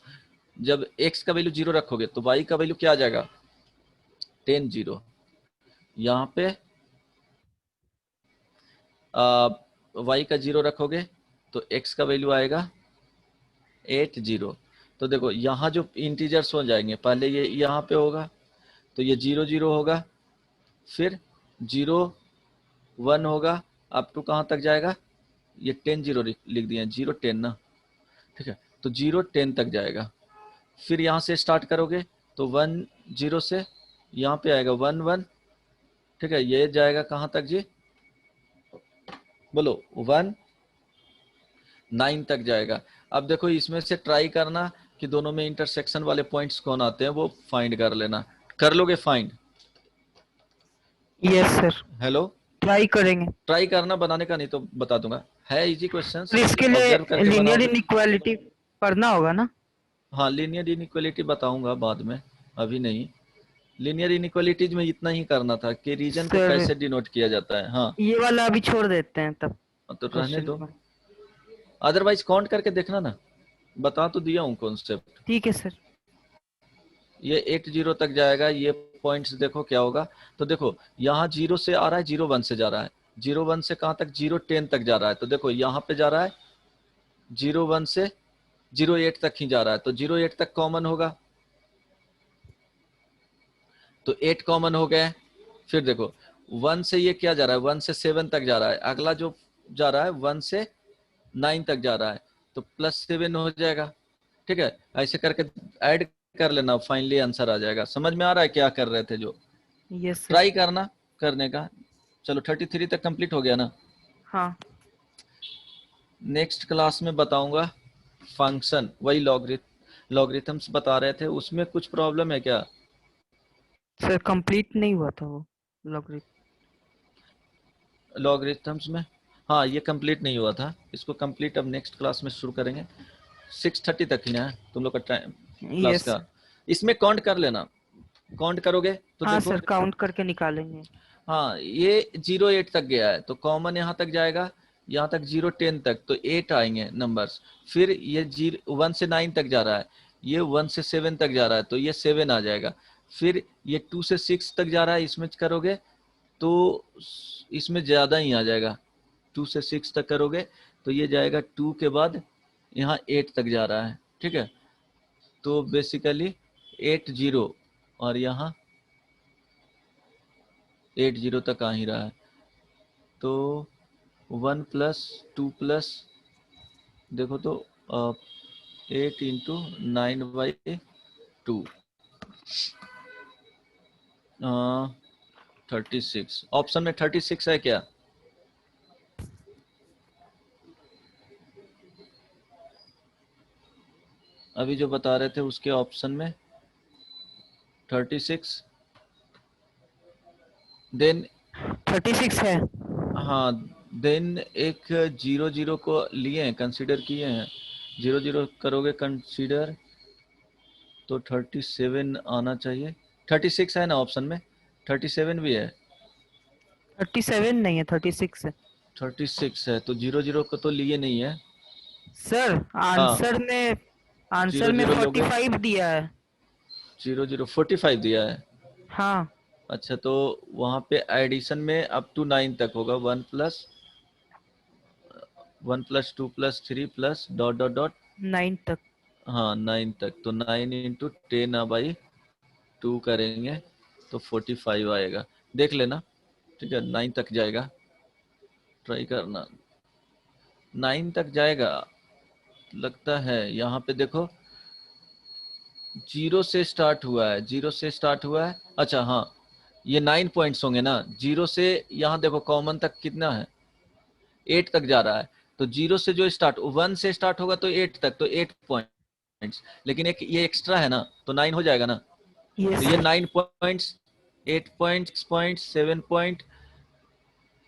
जब x का वैल्यू 0 रखोगे तो y का वैल्यू क्या आ जाएगा, 10 0। यहाँ पे y का 0 रखोगे तो x का वैल्यू आएगा 8 0। तो देखो यहाँ जो इंटीजर्स हो जाएंगे, पहले ये यहाँ पे होगा तो ये 0 0 होगा, फिर 0 1 होगा, अप टू कहाँ तक जाएगा, ये 10 0 लिख दिए, 0 10 ना, ठीक है, तो 0 10 तक जाएगा। फिर यहाँ से स्टार्ट करोगे तो 1 0 से यहाँ पे आएगा 1 1, ठीक है। ये जाएगा कहाँ तक जी, बोलो 1 9 तक जाएगा। अब देखो इसमें से ट्राई करना कि दोनों में इंटरसेक्शन वाले पॉइंट्स कौन आते हैं, वो फाइंड कर लेना। कर लोगे find?
Yes sir,
hello,
try करेंगे।
ट्राई करना, बनाने का नहीं तो बता दूंगा, है इजी क्वेश्चंस,
तो इसके लिए
ऑब्जर्व करके
लीनियर
बनाओगे।
इनइक्वालिटी पढ़ना होगा ना?
हाँ, लीनियर इनइक्वालिटी बताऊंगा बाद में, अभी नहीं। लीनियर इनइक्वालिटीज में इतना ही करना था कि रीजन को
सर
कैसे डिनोट किया जाता है। हाँ,
ये वाला अभी छोड़ देते हैं तब
तो रहने
क्वेश्चन
दो,
को।
अदरवाइज काउंट करके देखना ना, बता तो दिया हूँ कॉन्सेप्ट।
ठीक है सर।
ये 8 0 तक जाएगा, ये पॉइंट्स देखो क्या होगा। तो देखो यहाँ 0 से आ रहा है, 0 1 से जा रहा है, 0 1 से कहाँ तक, 0 10 तक जा रहा है। तो देखो यहाँ पे जा रहा है 0 1 से 0 8 तक ही जा रहा है, तो 0 8 तक कॉमन होगा, तो 8 कॉमन हो गए। फिर देखो 1 से ये क्या जा रहा है, 1 से 7 तक जा रहा है, अगला जो जा रहा है 1 से 9 तक जा रहा है, तो +7 हो जाएगा, ठीक है। ऐसे करके ऐड कर लेना, फाइनली आंसर आ जाएगा। समझ में आ रहा है क्या कर रहे थे जो?
Yes sir.
ट्राई करना करने का। चलो 33 तक कंप्लीट हो गया ना।
हाँ
नेक्स्ट क्लास में बताऊंगा फंक्शन, वही लॉगरिथम्स बता रहे थे, उसमें कुछ प्रॉब्लम है क्या?
सर, कंप्लीट नहीं हुआ था वो लॉगरिथम।
लॉगरिथम्स में हाँ, ये कंप्लीट नहीं हुआ था, इसको कंप्लीट अब नेक्स्ट क्लास में शुरू करेंगे। 6:30 तक ही ना तुम लोग का टाइम क्लास
यस
का।
सर।
इसमें काउंट कर लेना, काउंट करोगे तो
हाँ
देखो।
सर, काउंट करके निकालेंगे।
हाँ, ये 0 8 तक गया है, तो कॉमन यहाँ तक जाएगा, यहाँ तक 0 10 तक, तो 8 आएंगे नंबर्स। फिर ये 1 से 9 तक जा रहा है, ये 1 से 7 तक जा रहा है, तो ये 7 आ जाएगा। फिर ये 2 से 6 तक जा रहा है, इसमें करोगे तो इसमें ज़्यादा ही आ जाएगा। 2 से 6 तक करोगे तो ये जाएगा 2 के बाद यहाँ 8 तक जा रहा है, ठीक है। तो बेसिकली 8 0 और यहाँ 8 0 तक आ ही रहा है, तो 1 + 2 प्लस देखो तो 8 × 9/2 36। ऑप्शन में 36 है क्या? अभी जो बता रहे थे उसके ऑप्शन में 36, देन
36 है।
हाँ, देन एक 0 0 को लिए हैं, कंसीडर किए हैं। 0 0 करोगे कंसीडर तो 37 आना चाहिए। 36 है ना ऑप्शन में, 37 भी है।
37 नहीं है, 36 है
36 है तो 0 0 को तो लिए नहीं है।
सर।
हाँ,
आंसर
0
में
0 लोगे,
45 दिया है।
0 0 45 दिया है।
हाँ
अच्छा, तो वहाँ पे एडिशन में अप टू 9 तक होगा, 1 + 2 + 3 प्लस डॉट डॉट डॉट
9 तक।
हाँ 9 तक, तो 9 × 10/2 करेंगे तो 45 आएगा। देख लेना, ठीक है। 9 तक जाएगा, ट्राई करना, 9 तक जाएगा लगता है। यहाँ पे देखो 0 से स्टार्ट हुआ है, 0 से स्टार्ट हुआ है। अच्छा हाँ, ये 9 पॉइंट्स होंगे ना। 0 से यहाँ देखो कॉमन तक कितना है, 8 तक जा रहा है। तो 0 से जो स्टार्ट 1 से स्टार्ट होगा तो 8 तक, तो 8 पॉइंट्स, लेकिन एक ये एक्स्ट्रा है ना, तो 9 हो जाएगा ना।
यस
तो ये
sir.
9 points, 8 points, 7 point,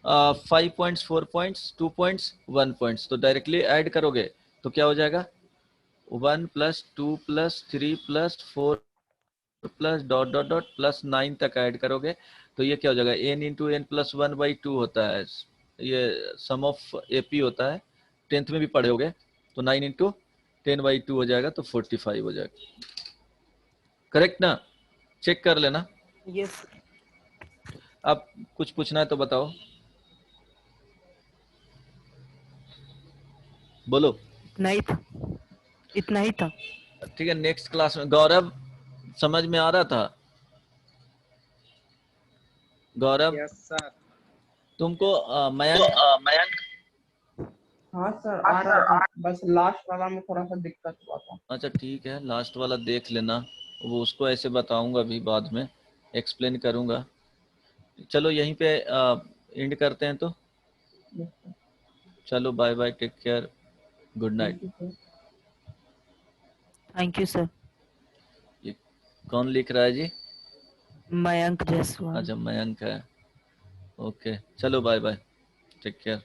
5 points, 4 points, 2 points, 1 points, तो डायरेक्टली ऐड करोगे तो क्या हो जाएगा, 1 + 2 + 3 + 4 plus dot dot dot plus 9 तक ऐड करोगे तो ये क्या हो जाएगा, n × n + 1/2 होता है। ये सम ऑफ AP होता है, 10th में भी पढ़े होगे। तो 9 × 10/2 हो जाएगा, तो 45 हो जाएगा। करेक्ट ना? चेक कर लेना।
यस।
अब कुछ पूछना है तो बताओ, बोलो।
इतना ही था, इतना ही था।
ठीक है, नेक्स्ट क्लास में। गौरव, समझ में आ रहा था? गौरव,
यस सर।
तुमको मयंक,
हाँ सर, आ रहा था, बस लास्ट वाला में थोड़ा सा दिक्कत हुआ था।
अच्छा ठीक है, लास्ट वाला देख लेना, वो उसको ऐसे बताऊंगा अभी बाद में। एक्सप्लेन करूंगा। चलो यहीं पे एंड करते हैं तो।
Yes, sir.
चलो bye bye, take care, good night.
Thank you, sir.
Thank you sir.
ये कौन लिख रहा है जी?
मयंक जायसवाल।
अच्छा, मयंक है। ओके, चलो बाय बाय, टेक केयर।